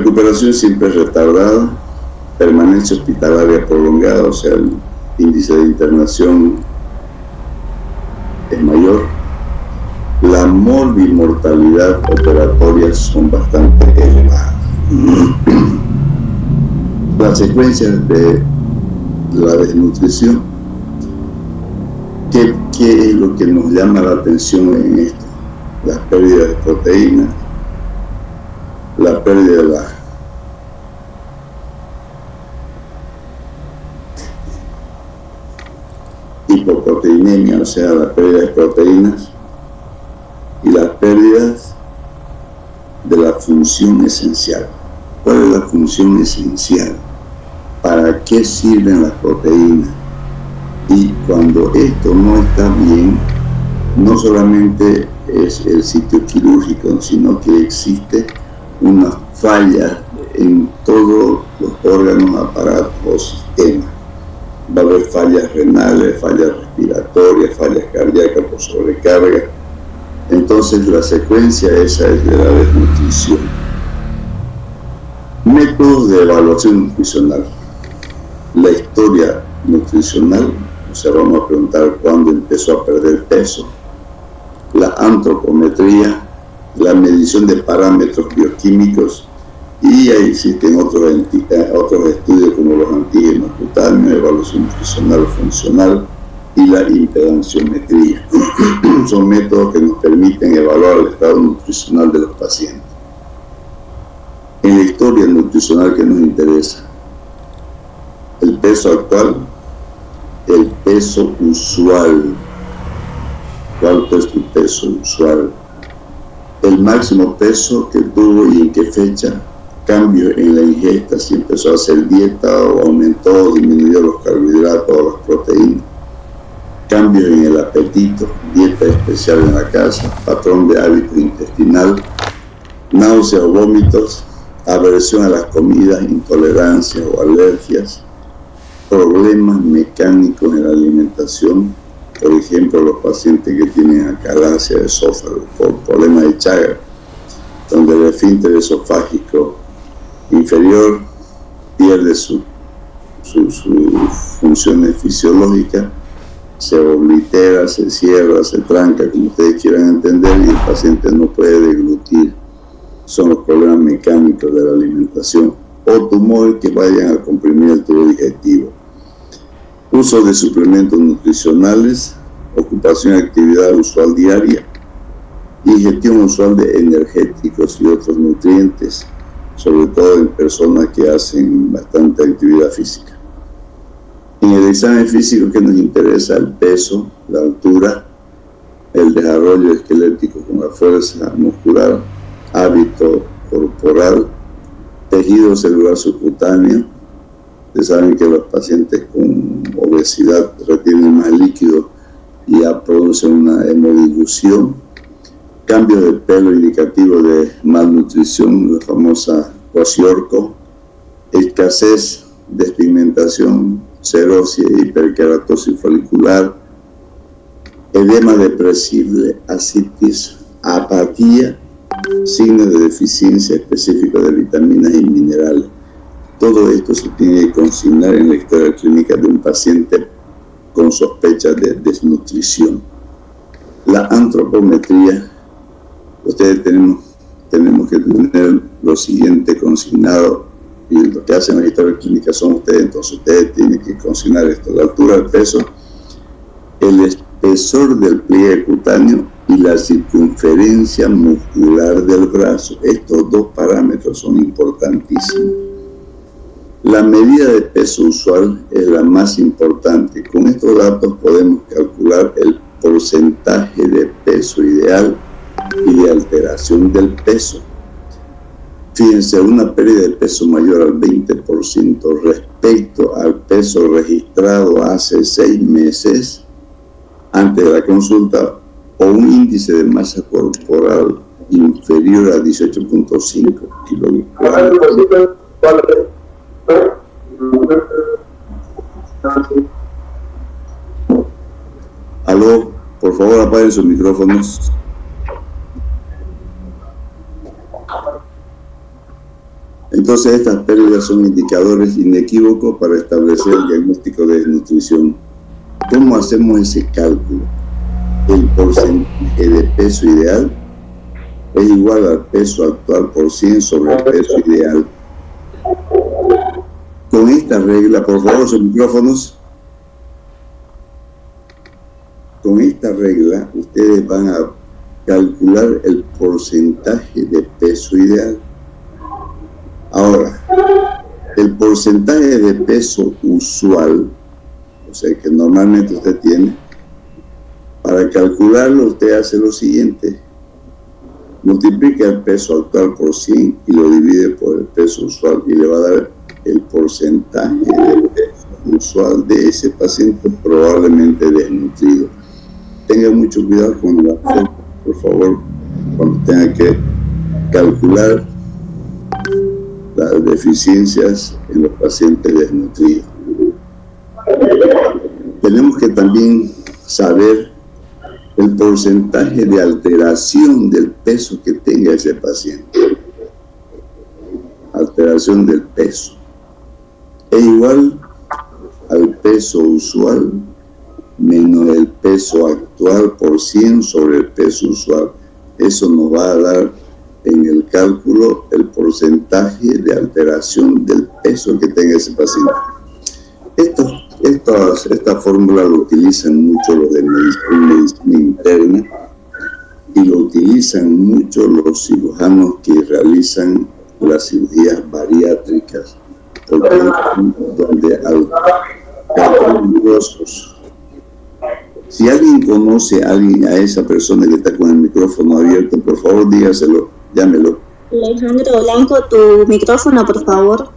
recuperación siempre es retardada, permanencia hospitalaria prolongada, o sea, el índice de internación es mayor. La morbimortalidad operatoria son bastante elevadas. Las secuencias de la desnutrición, ¿qué es lo que nos llama la atención en esto? Las pérdidas de proteínas, la pérdida de la hipoproteinemia, o sea, la pérdida de proteínas, y las pérdidas de la función esencial. ¿Cuál es la función esencial? ¿Para qué sirven las proteínas? Y cuando esto no está bien, no solamente es el sitio quirúrgico, sino que existe una falla en todos los órganos, aparatos o sistemas. Va a haber fallas renales, fallas respiratorias, fallas cardíacas por sobrecarga. Entonces la secuencia esa es de la desnutrición. Métodos de evaluación nutricional. La historia nutricional, o sea, vamos a preguntar cuándo empezó a perder peso. La antropometría, la medición de parámetros bioquímicos, y ahí existen otros estudios como los antígenos cutáneos, evaluación nutricional funcional y la impedanciometría. Son métodos que nos permiten evaluar el estado nutricional de los pacientes. En la historia nutricional que nos interesa, el peso actual, el peso usual. ¿Cuánto es tu peso usual? El máximo peso que tuvo y en qué fecha, cambio en la ingesta, si empezó a hacer dieta o aumentó o disminuyó los carbohidratos o las proteínas, cambios en el apetito, dieta especial en la casa, patrón de hábito intestinal, náuseas o vómitos, aversión a las comidas, intolerancias o alergias, problemas mecánicos en la alimentación, por ejemplo, los pacientes que tienen acalasia de esófago por problemas de Chagas, donde el esfínter esofágico inferior pierde sus funciones fisiológicas, se oblitera, se cierra, se tranca, como ustedes quieran entender, y el paciente no puede deglutir. Son los problemas mecánicos de la alimentación, o tumores que vayan a comprimir el tubo digestivo. Uso de suplementos nutricionales, ocupación y actividad usual diaria, ingestión usual de energéticos y otros nutrientes, sobre todo en personas que hacen bastante actividad física. En el examen físico que nos interesa, el peso, la altura, el desarrollo esquelético con la fuerza muscular, hábito corporal, tejido celular subcutáneo. Ustedes saben que los pacientes con obesidad retienen más líquido y ya producen una hemodilución. Cambio de pelo indicativo de malnutrición, la famosa kwashiorkor, escasez, despigmentación, cerosis, hiperkeratosis folicular, edema depresible, ascitis, apatía, signos de deficiencia específica de vitaminas y minerales. Todo esto se tiene que consignar en la historia clínica de un paciente con sospecha de desnutrición. La antropometría, ustedes tenemos que tener lo siguiente consignado, y lo que hacen la historia clínica son ustedes, entonces ustedes tienen que consignar esto: la altura, el peso, el espesor del pliegue cutáneo y la circunferencia muscular del brazo. Estos dos parámetros son importantísimos. La medida de peso usual es la más importante. Con estos datos podemos calcular el porcentaje de peso ideal y de alteración del peso. Fíjense, una pérdida de peso mayor al 20% respecto al peso registrado hace 6 meses antes de la consulta, o un índice de masa corporal inferior a 18.5 kilogramos. Aló, por favor apaguen sus micrófonos. Entonces estas pérdidas son indicadores inequívocos para establecer el diagnóstico de desnutrición. ¿Cómo hacemos ese cálculo? El porcentaje de peso ideal es igual al peso actual por 100 sobre el peso ideal. Con esta regla, por favor, sus micrófonos. Con esta regla, ustedes van a calcular el porcentaje de peso ideal. Ahora, el porcentaje de peso usual, o sea, que normalmente usted tiene, para calcularlo usted hace lo siguiente: multiplica el peso actual por 100 y lo divide por el peso usual y le va a dar el porcentaje de peso usual de ese paciente probablemente desnutrido. Tenga mucho cuidado con la forma, por favor, cuando tenga que calcular las deficiencias en los pacientes desnutridos. Tenemos que también saber el porcentaje de alteración del peso que tenga ese paciente. Alteración del peso es igual al peso usual menos el peso actual por 100 sobre el peso usual. Eso nos va a dar en el cálculo el porcentaje de alteración del peso que tenga ese paciente. Esta fórmula lo utilizan mucho los de medicina interna y lo utilizan mucho los cirujanos que realizan las cirugías bariátricas, porque donde hay huesos. Si alguien conoce a esa persona que está con el micrófono abierto, por favor dígaselo, llámelo. Alejandro Blanco, tu micrófono, por favor.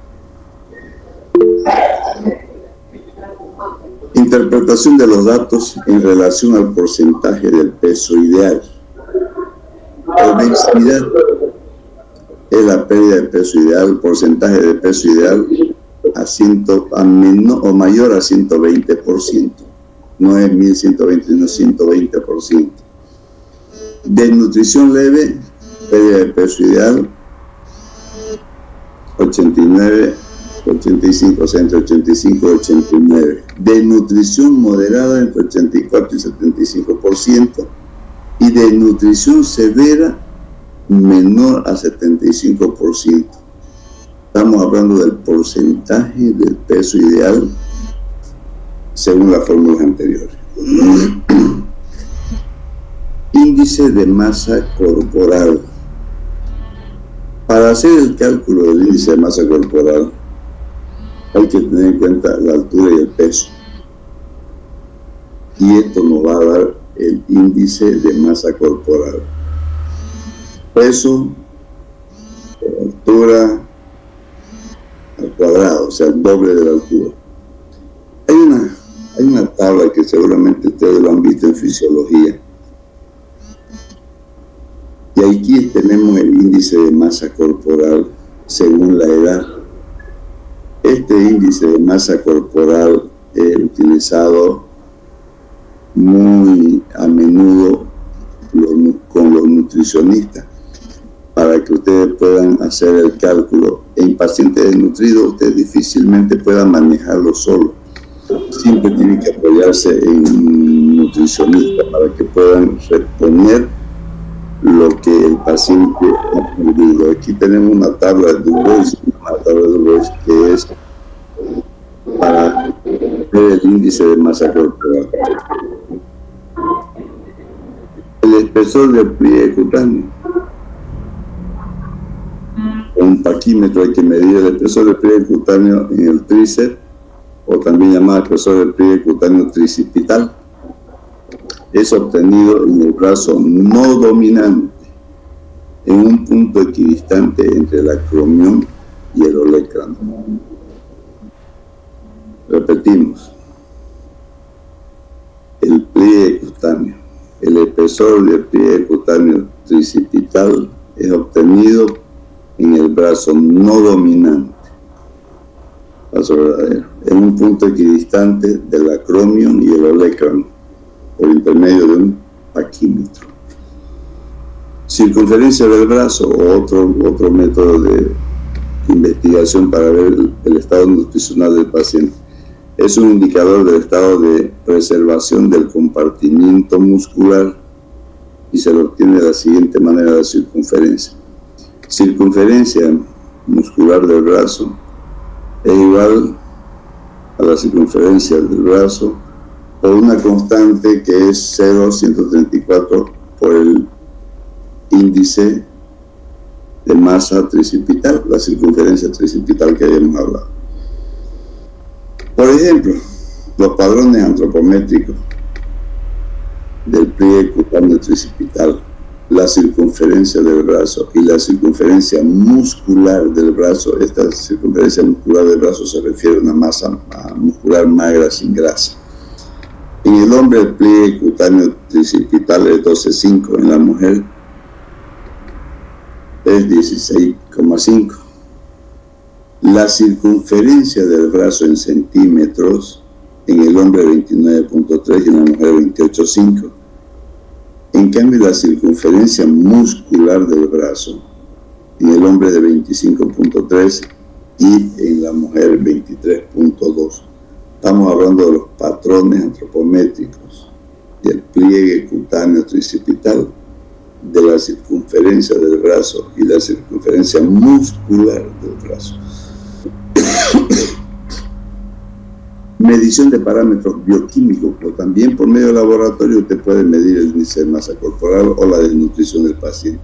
Interpretación de los datos en relación al porcentaje del peso ideal. Obesidad es la pérdida de peso ideal, el porcentaje de peso ideal a menor o mayor a 120%. No es 1120, sino 120%. Desnutrición leve, pérdida de peso ideal, 89, 85, o sea, entre 85 y 89. Desnutrición moderada entre 84 y 75%. Y desnutrición severa menor a 75%. Estamos hablando del porcentaje del peso ideal según las fórmulas anteriores. Índice de masa corporal. Para hacer el cálculo del índice de masa corporal hay que tener en cuenta la altura y el peso. Y esto nos va a dar el índice de masa corporal. Peso, altura al cuadrado, o sea, el doble de la altura. Hay una tabla que seguramente ustedes lo han visto en fisiología. Y aquí tenemos el índice de masa corporal según la edad. Este índice de masa corporal es utilizado muy a menudo con los nutricionistas para que ustedes puedan hacer el cálculo. En pacientes desnutridos ustedes difícilmente puedan manejarlo solo. Siempre tienen que apoyarse en nutricionistas para que puedan reponer lo que el paciente ha perdido. Aquí tenemos una tabla de Dubois, que es para ver el índice de masa corporal. El espesor del pliegue cutáneo. Con un paquímetro hay que medir el espesor del pliegue cutáneo en el tríceps, o también llamado espesor del pliegue cutáneo tricipital. Es obtenido en el brazo no dominante, en un punto equidistante entre el acromión y el olecrano. Repetimos: el pliegue cutáneo, el espesor del pliegue cutáneo tricipital es obtenido en el brazo no dominante, brazo verdadero, en un punto equidistante del acromion y el olecrano, por intermedio de un paquímetro. Circunferencia del brazo, o otro método de investigación para ver el estado nutricional del paciente. Es un indicador del estado de preservación del compartimiento muscular y se lo obtiene de la siguiente manera: la circunferencia. Circunferencia muscular del brazo es igual a la circunferencia del brazo por una constante que es 0,134 por el índice de masa tricipital, la circunferencia tricipital que habíamos hablado. Por ejemplo, los padrones antropométricos del pliegue cutáneo tricipital, la circunferencia del brazo y la circunferencia muscular del brazo. Esta circunferencia muscular del brazo se refiere a una masa muscular magra sin grasa. En el hombre el pliegue cutáneo tricipital es 12,5, en la mujer es 16,5. La circunferencia del brazo en centímetros, en el hombre 29,3 y en la mujer 28,5. En cambio, la circunferencia muscular del brazo, en el hombre de 25,3 y en la mujer 23,2. Estamos hablando de los patrones antropométricos del pliegue cutáneo tricipital, de la circunferencia del brazo y la circunferencia muscular del brazo. Medición de parámetros bioquímicos, pero también por medio del laboratorio usted puede medir el índice de masa corporal o la desnutrición del paciente.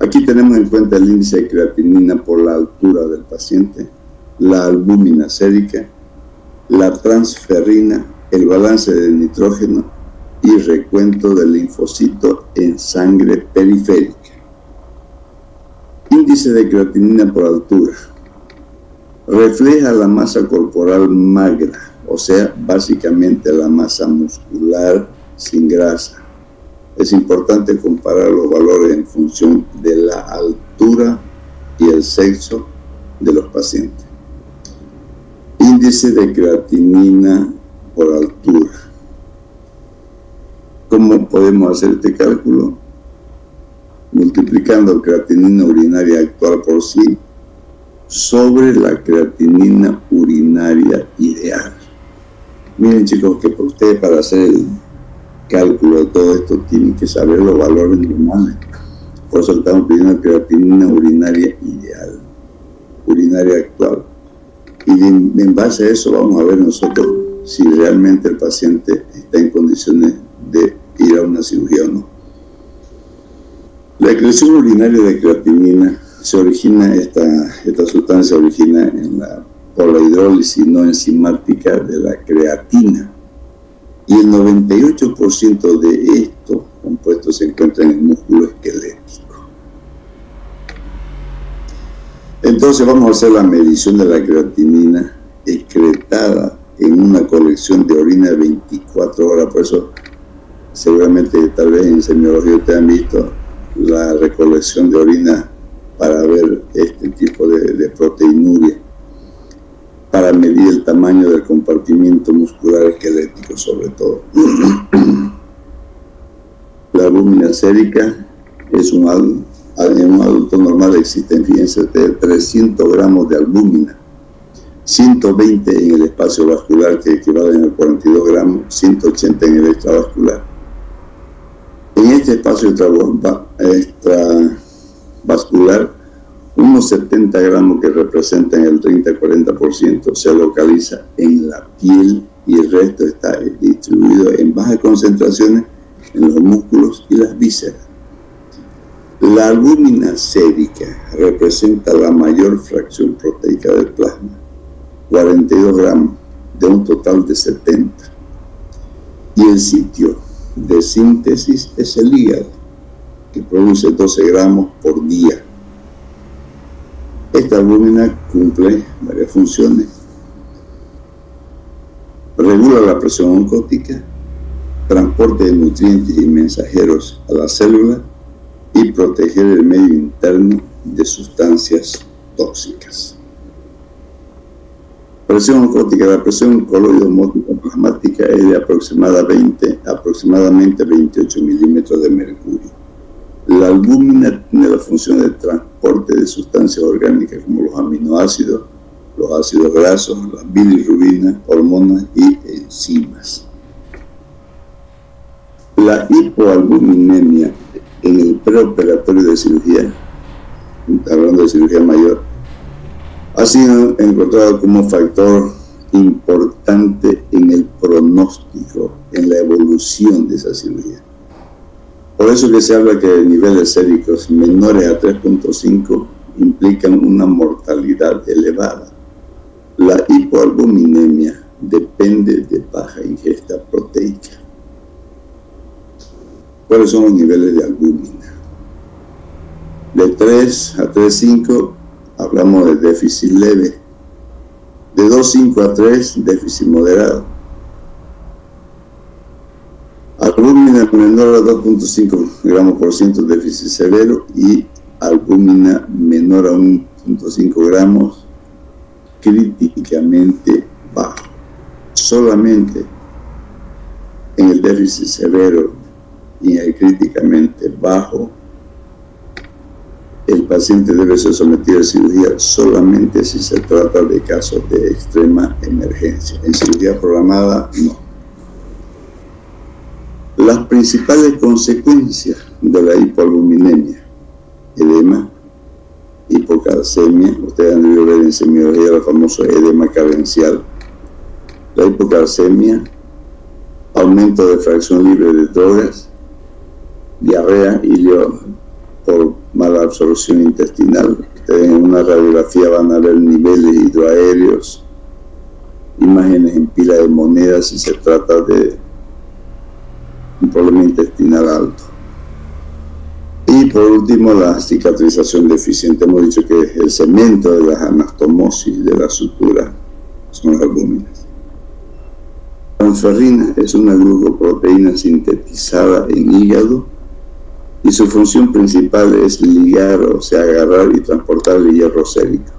Aquí tenemos en cuenta el índice de creatinina por la altura del paciente, la albúmina sérica, la transferrina, el balance de nitrógeno y recuento del linfocito en sangre periférica. Índice de creatinina por altura. Refleja la masa corporal magra, o sea, básicamente la masa muscular sin grasa. Es importante comparar los valores en función de la altura y el sexo de los pacientes. Índice de creatinina por altura. ¿Cómo podemos hacer este cálculo? Multiplicando creatinina urinaria actual por sí sobre la creatinina urinaria ideal. Miren, chicos, que por ustedes, para hacer el cálculo de todo esto, tienen que saber los valores normales. Por eso estamos pidiendo creatinina urinaria ideal, urinaria actual. Y en base a eso vamos a ver nosotros si realmente el paciente está en condiciones de ir a una cirugía o no. La excreción urinaria de creatinina se origina, esta sustancia origina por la hidrólisis no enzimática de la creatina, y el 98% de estos compuestos se encuentran en el músculo esquelético. Entonces vamos a hacer la medición de la creatinina excretada en una colección de orina de 24 horas. Por eso seguramente tal vez en semiología ustedes han visto la recolección de orina para ver este tipo de proteinuria, para medir el tamaño del compartimiento muscular esquelético sobre todo. La albúmina sérica es en un adulto normal existen, fíjense ustedes, 300 gramos de albúmina, 120 en el espacio vascular, que equivalen a 42 gramos, 180 en el extravascular. En este espacio extravascular, unos 70 gramos que representan el 30-40% se localiza en la piel y el resto está distribuido en bajas concentraciones en los músculos y las vísceras. La albúmina sérica representa la mayor fracción proteica del plasma, 42 gramos de un total de 70. Y el sitio de síntesis es el hígado, que produce 12 gramos por día. Esta albúmina cumple varias funciones. Regula la presión oncótica, transporte de nutrientes y mensajeros a la célula y proteger el medio interno de sustancias tóxicas. Presión oncótica. La presión coloidosmótica plasmática es de aproximadamente 28 milímetros de mercurio. La albúmina tiene la función de transporte de sustancias orgánicas como los aminoácidos, los ácidos grasos, las bilirrubinas, hormonas y enzimas. La hipoalbuminemia en el preoperatorio de cirugía, hablando de cirugía mayor, ha sido encontrado como factor importante en el pronóstico, en la evolución de esa cirugía. Por eso que se habla que niveles séricos menores a 3.5 implican una mortalidad elevada. La hipoalbuminemia depende de baja ingesta proteica. ¿Cuáles son los niveles de albúmina? De 3 a 3.5 hablamos de déficit leve. De 2.5 a 3, déficit moderado. Albúmina menor a 2.5 gramos por ciento, déficit severo, y albúmina menor a 1.5 gramos, críticamente bajo. Solamente en el déficit severo y en el críticamente bajo, el paciente debe ser sometido a cirugía solamente si se trata de casos de extrema emergencia. En cirugía programada, no. Las principales consecuencias de la hipoalbuminemia: edema, hipocalcemia. Ustedes han debido ver en semiología el famoso edema carencial. La hipocalcemia, aumento de fracción libre de drogas, diarrea por mala absorción intestinal. Ustedes en una radiografía van a ver niveles hidroaéreos, imágenes en pila de monedas si se trata de un problema intestinal alto. Y por último, la cicatrización deficiente. Hemos dicho que el cemento de las anastomosis de la sutura son las albúminas. La transferrina es una glucoproteína sintetizada en hígado y su función principal es ligar, o sea, agarrar y transportar el hierro sérico.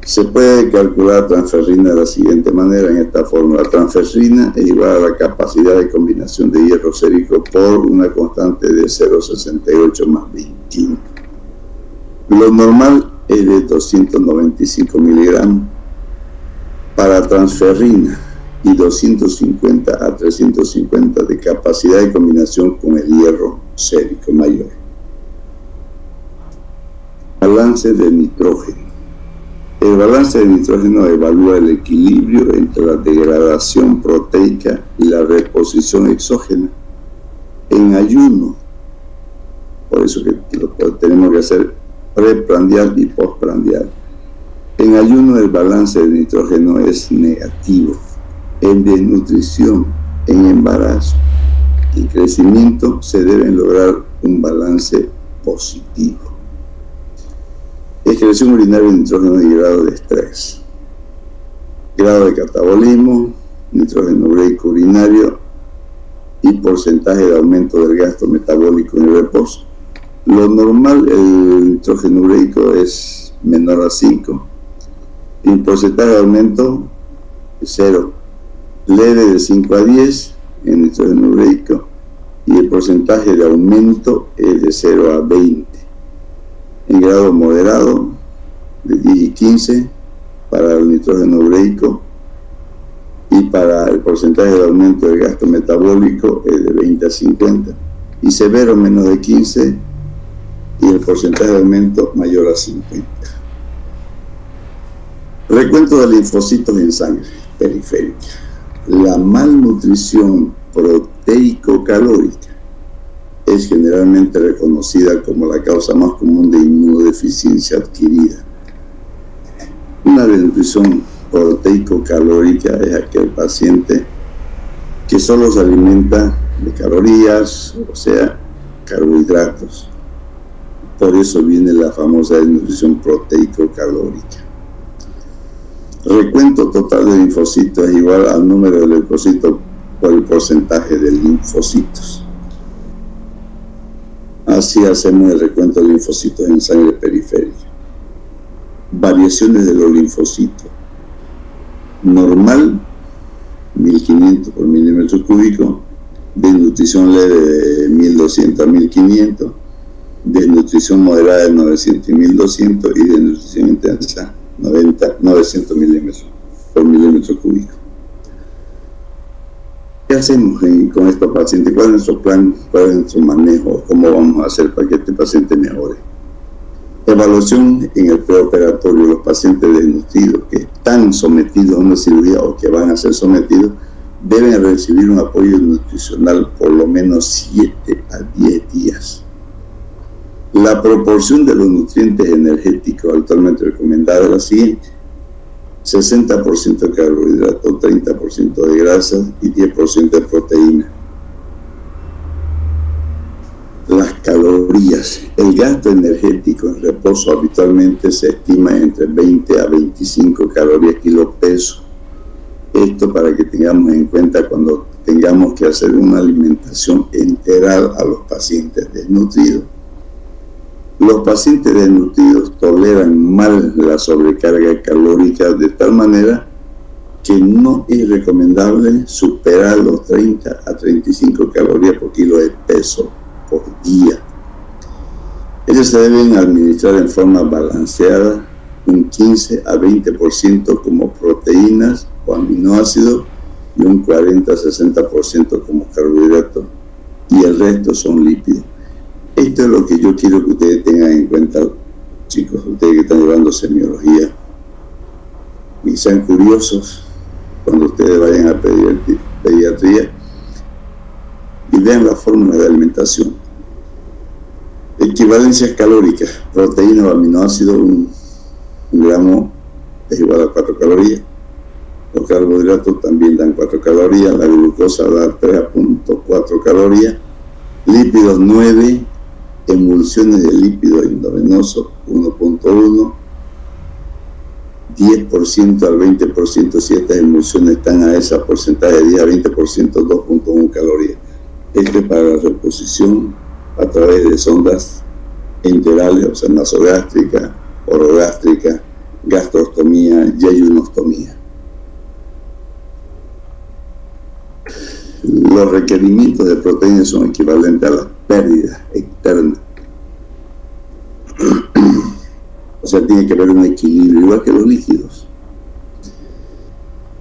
Se puede calcular transferrina de la siguiente manera, en esta fórmula. Transferrina es igual a la capacidad de combinación de hierro sérico por una constante de 0,68 más 21. Lo normal es de 295 miligramos para transferrina y 250 a 350 de capacidad de combinación con el hierro sérico mayor. Balance de nitrógeno. El balance de nitrógeno evalúa el equilibrio entre la degradación proteica y la reposición exógena en ayuno. Por eso que lo tenemos que hacer preprandial y postprandial. En ayuno el balance de nitrógeno es negativo. En desnutrición, en embarazo y crecimiento se deben lograr un balance positivo. Excreción urinaria de nitrógeno y grado de estrés. Grado de catabolismo, nitrógeno ureico urinario y porcentaje de aumento del gasto metabólico en el reposo. Lo normal, el nitrógeno ureico es menor a 5 y el porcentaje de aumento es 0. Leve de 5 a 10 en nitrógeno ureico y el porcentaje de aumento es de 0 a 20. En grado moderado, de 10 y 15 para el nitrógeno ureico, y para el porcentaje de aumento del gasto metabólico es de 20 a 50, y severo menos de 15 y el porcentaje de aumento mayor a 50. Recuento de linfocitos en sangre periférica. La malnutrición proteico-calórica es generalmente reconocida como la causa más común de inmunodeficiencia adquirida. Una desnutrición proteico-calórica es aquel paciente que solo se alimenta de calorías, o sea, carbohidratos. Por eso viene la famosa desnutrición proteico-calórica. Recuento total de linfocitos es igual al número de leucocitos por el porcentaje de linfocitos. Así hacemos el recuento de linfocitos en sangre periférica. Variaciones de los linfocitos. Normal, 1500 por milímetro cúbico. De nutrición leve de 1200 a 1500. desnutrición moderada de 900 y 1200 y desnutrición intensa 900 milímetros por milímetro cúbico. ¿Qué hacemos con estos pacientes? ¿Cuál es nuestro plan? ¿Cuál es nuestro manejo? ¿Cómo vamos a hacer para que este paciente mejore? Evaluación en el preoperatorio. Los pacientes desnutridos que están sometidos a una cirugía o que van a ser sometidos deben recibir un apoyo nutricional por lo menos 7 a 10 días. La proporción de los nutrientes energéticos actualmente recomendada es la siguiente: 60% de carbohidratos, 30% de grasa y 10% de proteína. Las calorías. El gasto energético en reposo habitualmente se estima entre 20 a 25 calorías kilo peso. Esto para que tengamos en cuenta cuando tengamos que hacer una alimentación integral a los pacientes desnutridos. Los pacientes desnutridos toleran mal la sobrecarga calórica de tal manera que no es recomendable superar los 30 a 35 calorías por kilo de peso por día. Ellos se deben administrar en forma balanceada, un 15 a 20% como proteínas o aminoácidos y un 40 a 60% como carbohidratos, y el resto son lípidos. Esto es lo que yo quiero que ustedes tengan en cuenta, chicos, ustedes que están llevando semiología, y sean curiosos cuando ustedes vayan a pediatría y vean la fórmula de alimentación. Equivalencias calóricas: proteína o aminoácido, un gramo es igual a 4 calorías. Los carbohidratos también dan 4 calorías, la glucosa da 3.4 calorías, lípidos 9, emulsiones de lípidos endovenosos 1.1, 10% al 20% si estas emulsiones están a ese porcentaje de 10 a 20%, 2.1 calorías. Esto es para la reposición a través de sondas enterales, o sea, nasogástrica, orogástrica, gastrostomía y ayunostomía. Los requerimientos de proteínas son equivalentes a las pérdidas externas. O sea, tiene que haber un equilibrio, igual que los líquidos.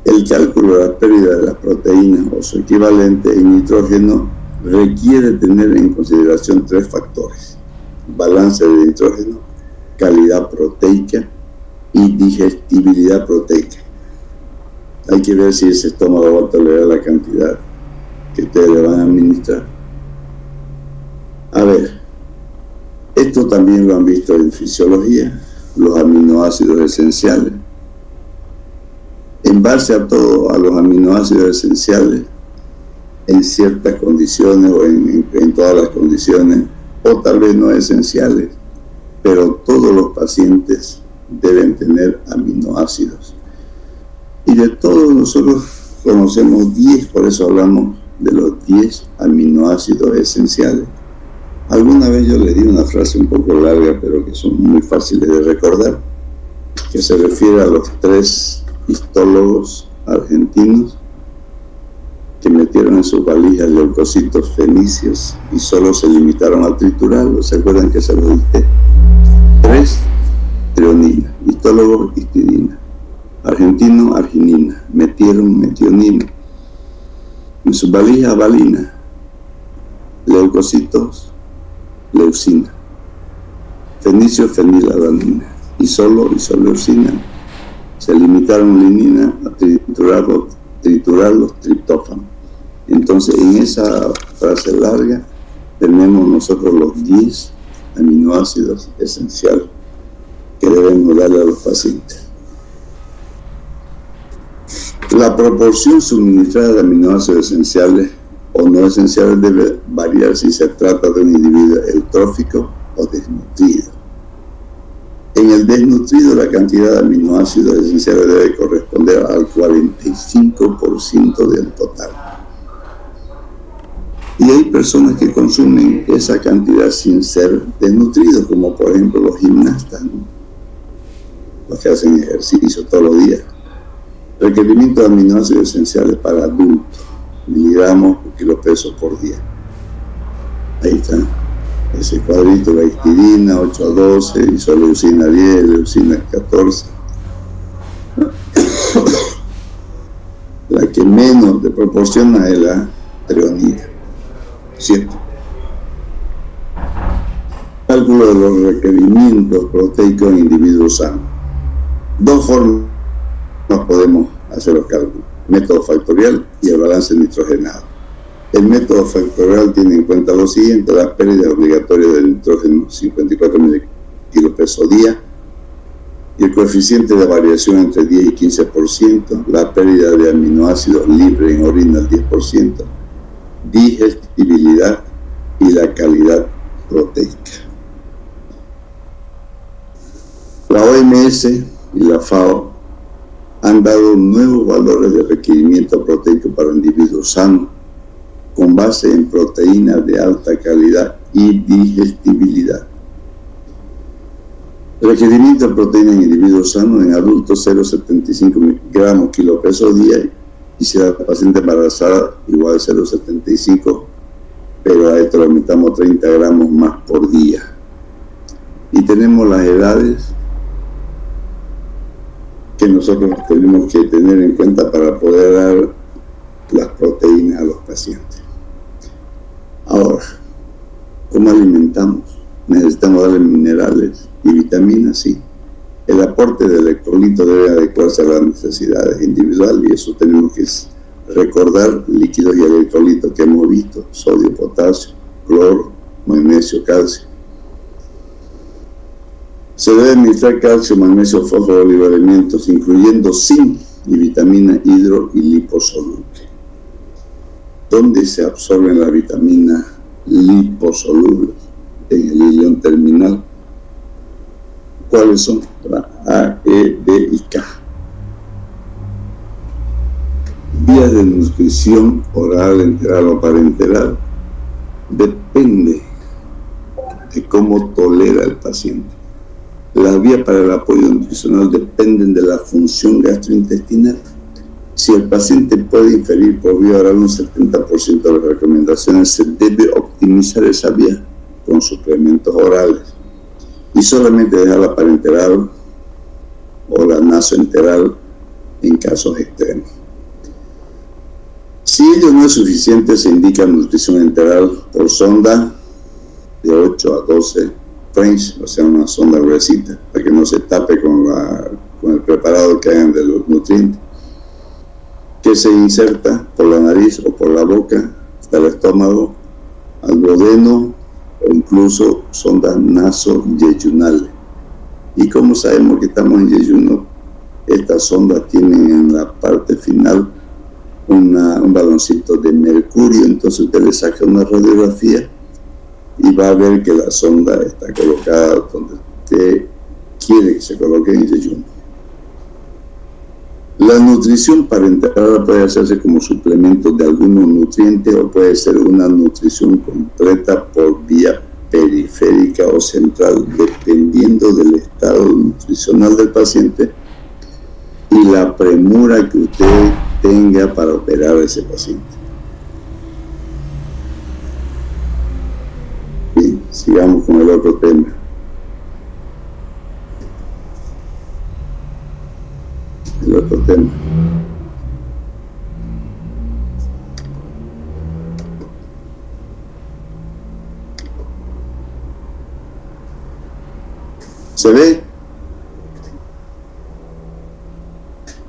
El cálculo de la pérdida de las proteínas o su equivalente en nitrógeno requiere tener en consideración 3 factores: balance de nitrógeno, calidad proteica y digestibilidad proteica. Hay que ver si ese estómago va a tolerar la cantidad que ustedes le van a administrar. A ver, esto también lo han visto en fisiología, los aminoácidos esenciales. En base a todo, a los aminoácidos esenciales, en ciertas condiciones o en todas las condiciones, o tal vez no esenciales, pero todos los pacientes deben tener aminoácidos. Y de todos nosotros conocemos 10, por eso hablamos de los 10 aminoácidos esenciales. Alguna vez yo le di una frase un poco larga, pero que son muy fáciles de recordar, que se refiere a los 3 histólogos argentinos que metieron en sus valijas leucocitos fenicios y solo se limitaron a triturarlos. ¿Se acuerdan que se lo dije? 3, treonina, histólogo, histidina, argentino, arginina, metieron metionina, en sus valijas valina, leucocitos, leucina, fenicio, fenilalanina, y solo isoleucina. Se limitaron linina a triturar los triptófanos. Entonces, en esa frase larga tenemos nosotros los 10 aminoácidos esenciales que debemos darle a los pacientes. La proporción suministrada de aminoácidos esenciales o no esenciales debe variar si se trata de un individuo eutrófico o desnutrido. En el desnutrido, la cantidad de aminoácidos esenciales debe corresponder al 45% del total. Y hay personas que consumen esa cantidad sin ser desnutridos, como por ejemplo los gimnastas, ¿no? Los que hacen ejercicio todos los días. Requerimiento de aminoácidos esenciales para adultos, miligramos por kilo peso por día. Ahí está. ese cuadrito, la histidina 8 a 12, isoleucina 10, leucina 14. La que menos te proporciona es la treonina, ¿cierto? Cálculo de los requerimientos proteicos en individuos sanos. Dos formas podemos hacer los cálculos: método factorial y el balance nitrogenado. El método factorial tiene en cuenta lo siguiente: las pérdidas obligatorias del nitrógeno, 54 milikilos peso día, y el coeficiente de variación entre 10 y 15%, la pérdida de aminoácidos libres en orina al 10%, digestibilidad y la calidad proteica. La OMS y la FAO han dado nuevos valores de requerimiento proteico para individuos sanos con base en proteínas de alta calidad y digestibilidad. Requerimiento de proteína en individuos sanos: en adultos 0,75 gramos kilo peso día, y si la paciente embarazada igual 0,75, pero a esto le aumentamos 30 gramos más por día. Y tenemos las edades que nosotros tenemos que tener en cuenta para poder dar las proteínas a los pacientes. Ahora, ¿cómo alimentamos? Necesitamos darle minerales y vitaminas, sí. El aporte de electrolitos debe adecuarse a las necesidades individuales, y eso tenemos que recordar: líquidos y electrolitos que hemos visto: sodio, potasio, cloro, magnesio, calcio. Se debe administrar calcio, magnesio, fósforo, oligoelementos, incluyendo zinc y vitamina hidro y liposoluble. ¿Dónde se absorben las vitaminas liposolubles? En el ilion terminal. ¿Cuáles son? La A, E, D y K. Vías de nutrición oral, enteral o parenteral. Depende de cómo tolera el paciente. Las vías para el apoyo nutricional dependen de la función gastrointestinal. Si el paciente puede inferir por vía oral un 70% de las recomendaciones, se debe optimizar esa vía con suplementos orales y solamente dejar la parenteral o la nasoenteral en casos extremos. Si ello no es suficiente, se indica nutrición enteral por sonda de 8 a 12 French, o sea, una sonda gruesita, para que no se tape con el preparado que hagan de los nutrientes, que se inserta por la nariz o por la boca hasta el estómago, al duodeno, o incluso sondas nasoyeyunales. Y como sabemos que estamos en yeyuno, estas sondas tienen en la parte final un baloncito de mercurio. Entonces usted le saca una radiografía y va a ver que la sonda está colocada donde usted quiere que se coloque en yeyuno. La nutrición parenteral puede hacerse como suplemento de algunos nutrientes, o puede ser una nutrición completa por vía periférica o central, dependiendo del estado nutricional del paciente y la premura que usted tenga para operar a ese paciente. Bien, sigamos con el otro tema. El otro tema. ¿Se ve?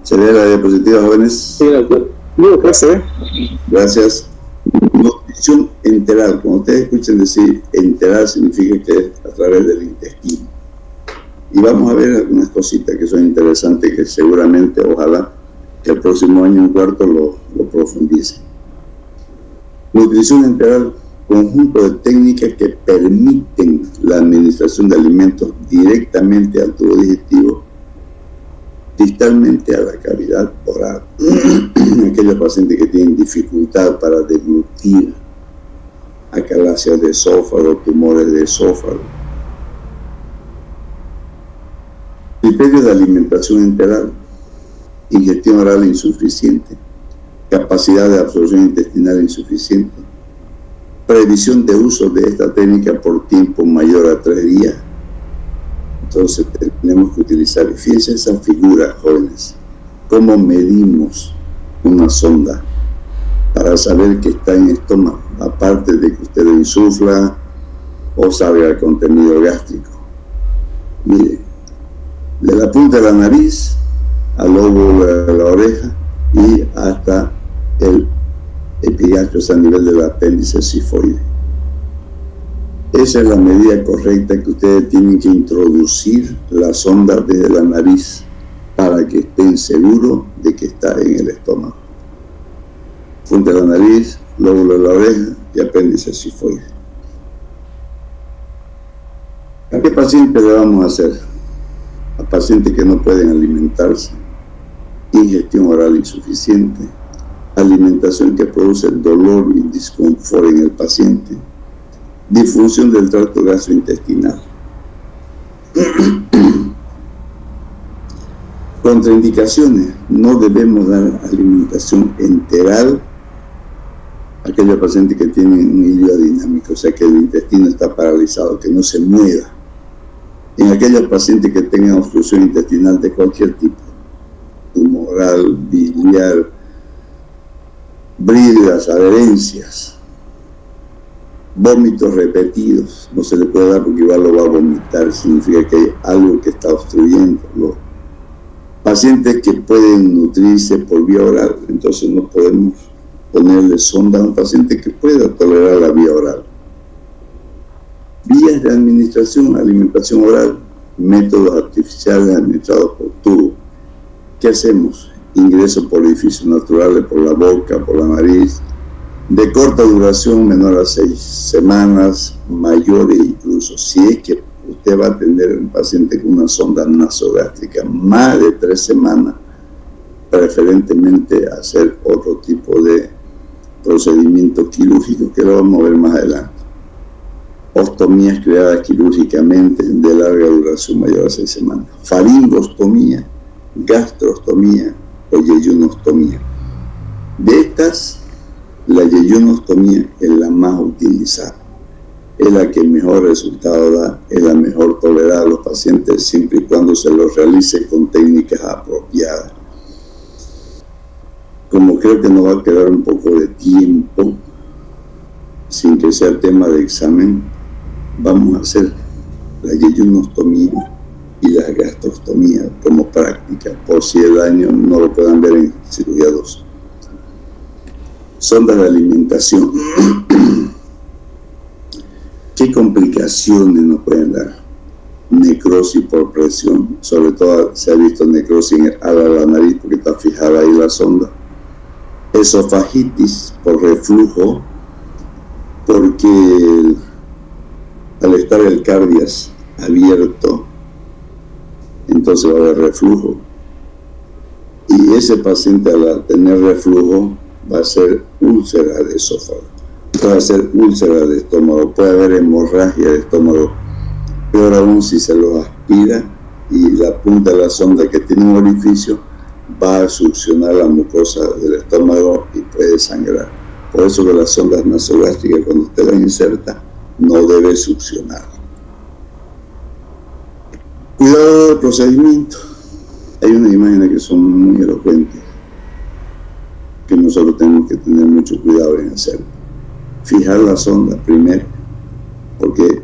¿Se ve la diapositiva, jóvenes? Sí, doctor, se ve. Gracias. Nutrición enteral. Cuando ustedes escuchen decir enteral, significa que es a través del intestino. Y vamos a ver algunas cositas que son interesantes, que seguramente, ojalá, que el próximo año en cuarto lo profundice. Nutrición enteral: conjunto de técnicas que permiten la administración de alimentos directamente al tubo digestivo, distalmente a la cavidad oral. Aquellos pacientes que tienen dificultad para deglutir, acalacias de esófago, tumores de esófago. Criterios de alimentación enteral: ingestión oral insuficiente, capacidad de absorción intestinal insuficiente, previsión de uso de esta técnica por tiempo mayor a 3 días. Entonces tenemos que utilizar, fíjense esa figura, jóvenes, cómo medimos una sonda para saber que está en estómago, aparte de que usted insufla o salga el contenido gástrico. Miren, de la punta de la nariz al lóbulo de la oreja y hasta el epigastrio, a nivel del apéndice sifoide. Esa es la medida correcta que ustedes tienen que introducir la sonda desde la nariz para que estén seguros de que está en el estómago. Punta de la nariz, lóbulo de la oreja y apéndice sifoide. ¿A qué paciente le vamos a hacer? A pacientes que no pueden alimentarse, ingestión oral insuficiente, alimentación que produce dolor y disconfort en el paciente, disfunción del tracto gastrointestinal. Contraindicaciones: no debemos dar alimentación enteral a aquellos pacientes que tienen un hilo dinámico, o sea que el intestino está paralizado, que no se mueva. En aquellos pacientes que tengan obstrucción intestinal de cualquier tipo, tumoral, biliar, bridas, adherencias, vómitos repetidos, no se le puede dar porque igual lo va a vomitar, significa que hay algo que está obstruyéndolo. Pacientes que pueden nutrirse por vía oral, entonces no podemos ponerle sonda a un paciente que pueda tolerar la vía oral. Vías de administración: alimentación oral, métodos artificiales administrados por tubo. ¿Qué hacemos? Ingreso por orificios naturales, por la boca, por la nariz, de corta duración, menor a 6 semanas, mayores incluso. Si es que usted va a atender a un paciente con una sonda nasogástrica más de 3 semanas, preferentemente hacer otro tipo de procedimiento quirúrgico que lo vamos a ver más adelante. Ostomías creadas quirúrgicamente de larga duración mayor a 6 semanas. Faringostomía, gastrostomía o yeyunostomía. De estas, la yeyunostomía es la más utilizada, es la que mejor resultado da, es la mejor tolerada a los pacientes siempre y cuando se lo realice con técnicas apropiadas. Como creo que nos va a quedar un poco de tiempo, sin que sea tema de examen, vamos a hacer la yeyunostomía y la gastrostomía como práctica, por si el daño no lo puedan ver en cirugía 2. Sondas de alimentación. ¿Qué complicaciones nos pueden dar? Necrosis por presión, sobre todo se ha visto necrosis en el ala de la nariz porque está fijada ahí la sonda. Esofagitis por reflujo, porque al estar el cardias abierto, entonces va a haber reflujo. Y ese paciente, al tener reflujo, va a ser úlcera de esófago, va a ser úlcera de estómago, puede haber hemorragia de estómago. Peor aún si se lo aspira y la punta de la sonda, que tiene un orificio, va a succionar la mucosa del estómago y puede sangrar. Por eso que las sondas nasogástricas, cuando usted las inserta, no debe succionar. Cuidado del procedimiento. Hay unas imágenes que son muy elocuentes, que nosotros tenemos que tener mucho cuidado en hacerlo. Fijar la sonda primero, porque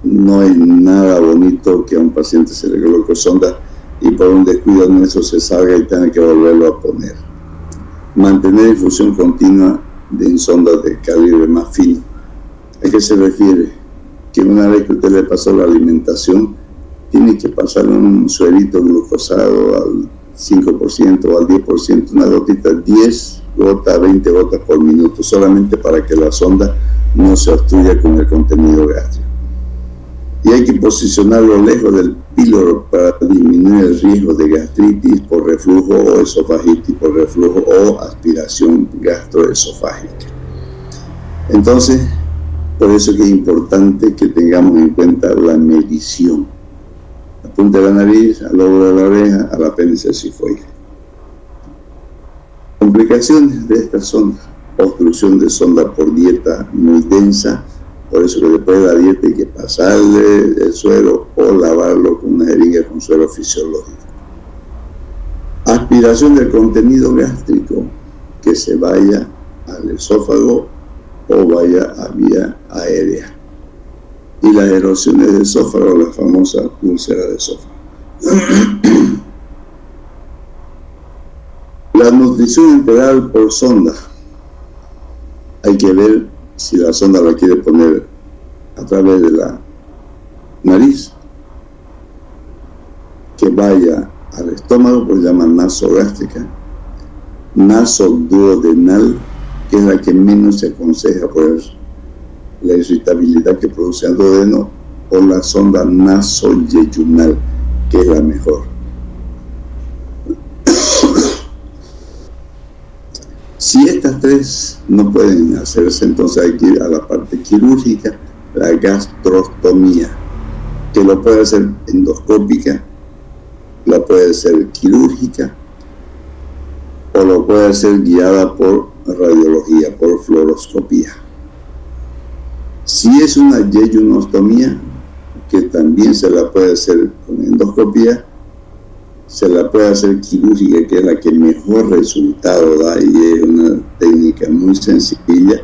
no es nada bonito que a un paciente se le coloque sonda y por un descuido nuestro se salga y tenga que volverlo a poner. Mantener infusión continua en sondas de calibre más fino. ¿A qué se refiere? Que una vez que usted le pasó la alimentación, tiene que pasarle un suerito glucosado al 5% o al 10%, una gotita, 10 gotas, 20 gotas por minuto, solamente para que la sonda no se obstruya con el contenido gástrico. Y hay que posicionarlo lejos del píloro para disminuir el riesgo de gastritis por reflujo o esofagitis por reflujo o aspiración gastroesofágica. Entonces, por eso que es importante que tengamos en cuenta la medición. La punta de la nariz, al lóbulo de la oreja, al apéndice sifoide. Complicaciones de esta sonda. obstrucción de sonda por dieta muy densa, por eso que después de la dieta hay que pasarle el suero o lavarlo con una jeringa con suero fisiológico. Aspiración del contenido gástrico que se vaya al esófago o vaya a vía aérea. Y las erosiones de esófago, la famosa úlcera de esófago. La nutrición enteral por sonda. Hay que ver si la sonda la quiere poner a través de la nariz, que vaya al estómago, pues llaman nasogástrica, nasoduodenal, que es la que menos se aconseja por la irritabilidad que produce el duodeno, o la sonda nasoyeyunal, que es la mejor. Si estas tres no pueden hacerse, entonces hay que ir a la parte quirúrgica, la gastrostomía, que lo puede hacer endoscópica, la puede hacer quirúrgica, o lo puede hacer guiada por radiología, por fluoroscopía. Si es una yejunostomía, que también se la puede hacer con endoscopía, se la puede hacer quirúrgica, que es la que mejor resultado da y es una técnica muy sencilla,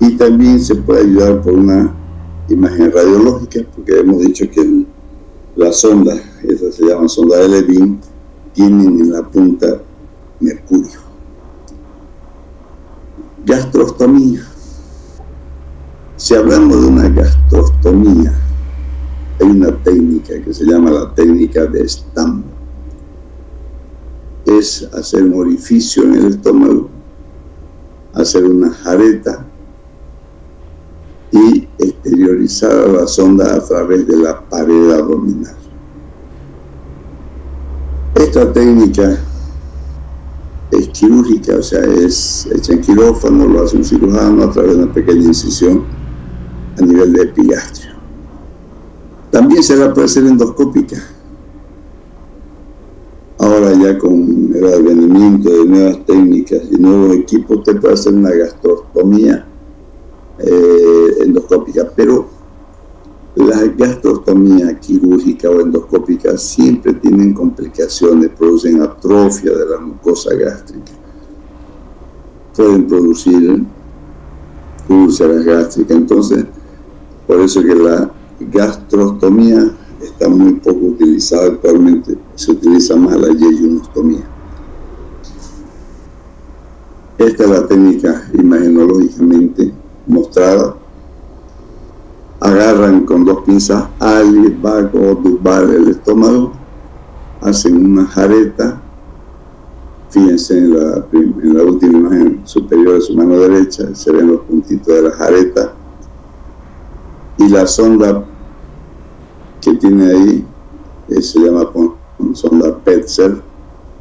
y también se puede ayudar por una imagen radiológica, porque hemos dicho que la sonda, esa se llama sonda de Levin, tienen en la punta mercurio. Gastrostomía. Si hablamos de una gastrostomía, hay una técnica que se llama la técnica de Stam. Es hacer un orificio en el estómago, hacer una jareta y exteriorizar la sonda a través de la pared abdominal. Esta técnica es quirúrgica, o sea, es hecha en quirófano, lo hace un cirujano a través de una pequeña incisión a nivel de epigastrio. También se la puede hacer endoscópica. Ahora ya con el advenimiento de nuevas técnicas y nuevos equipos, usted puede hacer una gastrostomía endoscópica, pero la gastrostomía quirúrgica o endoscópica siempre tienen complicaciones, producen atrofia de la mucosa gástrica, pueden producir úlceras gástricas. Entonces, por eso que la gastrostomía está muy poco utilizada actualmente, se utiliza más la yejunostomía. Esta es la técnica imagenológicamente mostrada. Agarran con dos pinzas ali, vago, dubar el estómago, hacen una jareta. Fíjense en la última imagen superior de su mano derecha, se ven los puntitos de la jareta, y la sonda que tiene ahí se llama sonda Petzer,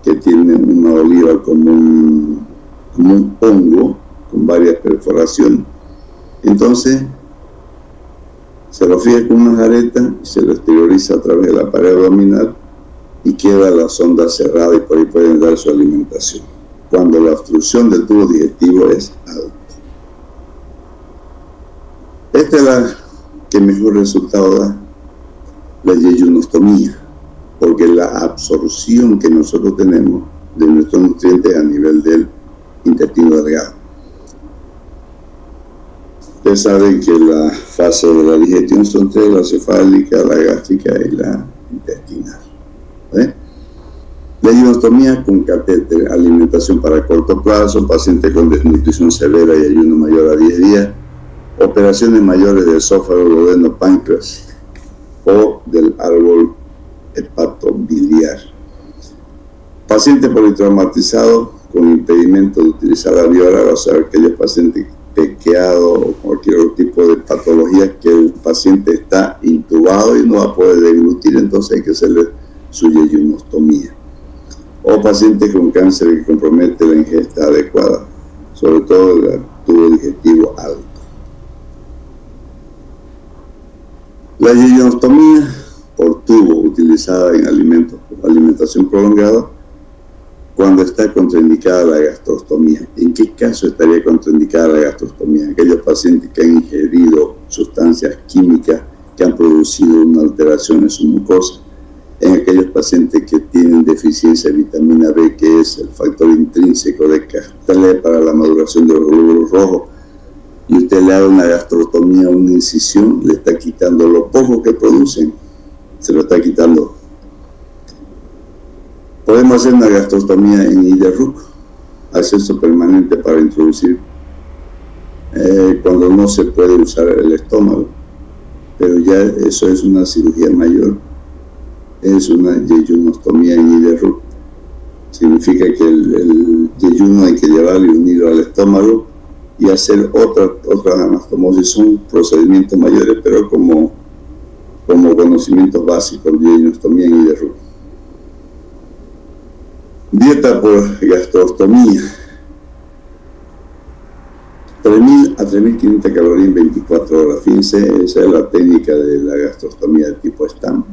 que tiene una oliva como un hongo con varias perforaciones. Entonces se lo fija con una jareta y se lo exterioriza a través de la pared abdominal y queda la sonda cerrada, y por ahí pueden dar su alimentación cuando la obstrucción del tubo digestivo es alta. Esta es la que mejor resultado da, la yejunostomía, porque la absorción que nosotros tenemos de nuestros nutrientes a nivel del intestino delgado. Ustedes saben que la fase de la digestión son tres: la cefálica, la gástrica y la intestinal. La yejunostomía con catéter, alimentación para corto plazo, paciente con desnutrición severa y ayuno mayor a 10 días, operaciones mayores de esófago, duodeno, páncreas o del árbol hepatobiliar. Paciente politraumatizado con impedimento de utilizar la vía oral, o sea, aquellos pacientes pequeados o cualquier otro tipo de patología que el paciente está intubado y no va a poder deglutir, entonces hay que hacerle su yejunostomía. O pacientes con cáncer que compromete la ingesta adecuada, sobre todo el tubo digestivo alto. La yejunostomía por tubo utilizada en alimentos por alimentación prolongada cuando está contraindicada la gastrostomía. ¿En qué caso estaría contraindicada la gastrostomía? Aquellos pacientes que han ingerido sustancias químicas que han producido una alteración en su mucosa, en aquellos pacientes que tienen deficiencia de vitamina B, que es el factor intrínseco de Castellet para la maduración de los glóbulos rojos, y usted le haga una gastrostomía, una incisión, le está quitando lo poco que producen, se lo está quitando. Podemos hacer una gastrostomía en IDRUC, acceso permanente para introducir cuando no se puede usar el estómago, pero ya eso es una cirugía mayor, es una yejunostomía en IDRUC. Significa que el yeyuno hay que llevarlo y unirlo al estómago y hacer otra anastomosis. Son procedimientos mayores, pero como conocimientos básicos de yejunostomía en IDRUC. Dieta por gastrostomía. 3.000 a 3.500 calorías en 24 horas. Fíjense, esa es la técnica de la gastrostomía de tipo STAM,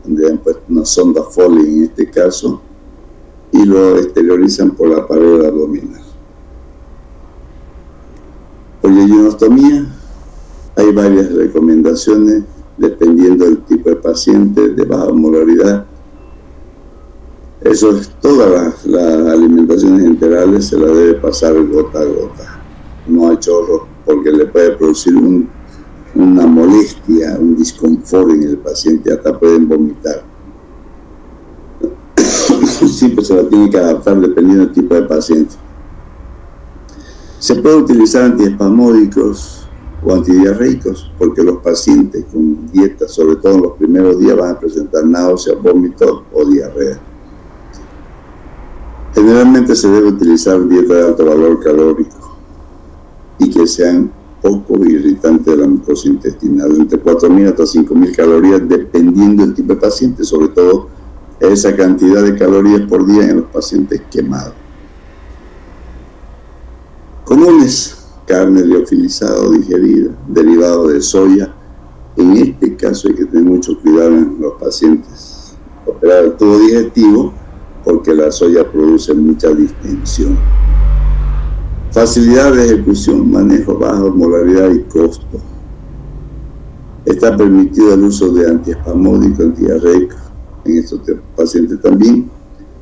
donde han puesto una sonda Foley en este caso y lo exteriorizan por la pared abdominal. Por yejunostomía hay varias recomendaciones dependiendo del tipo de paciente, de baja osmolaridad. Eso es, todas las alimentaciones enterales se la debe pasar gota a gota, no a chorro, porque le puede producir una molestia, un disconfort en el paciente, hasta pueden vomitar. Siempre se la tiene que adaptar dependiendo del tipo de paciente. Se puede utilizar antiespasmódicos o antidiarreicos, porque los pacientes con dieta, sobre todo en los primeros días, van a presentar náuseas, vómitos o diarrea. Generalmente se debe utilizar dieta de alto valor calórico y que sean poco irritantes de la mucosa intestinal, entre 4.000 hasta 5.000 calorías, dependiendo del tipo de paciente, sobre todo esa cantidad de calorías por día en los pacientes quemados. Comunes: carne liofilizada o digerida, derivado de soya. En este caso hay que tener mucho cuidado en los pacientes operados del tubo digestivo, porque la soya produce mucha distensión. Facilidad de ejecución, manejo, baja osmolaridad y costo. Está permitido el uso de antiespasmódico, antidiarreico en estos pacientes también.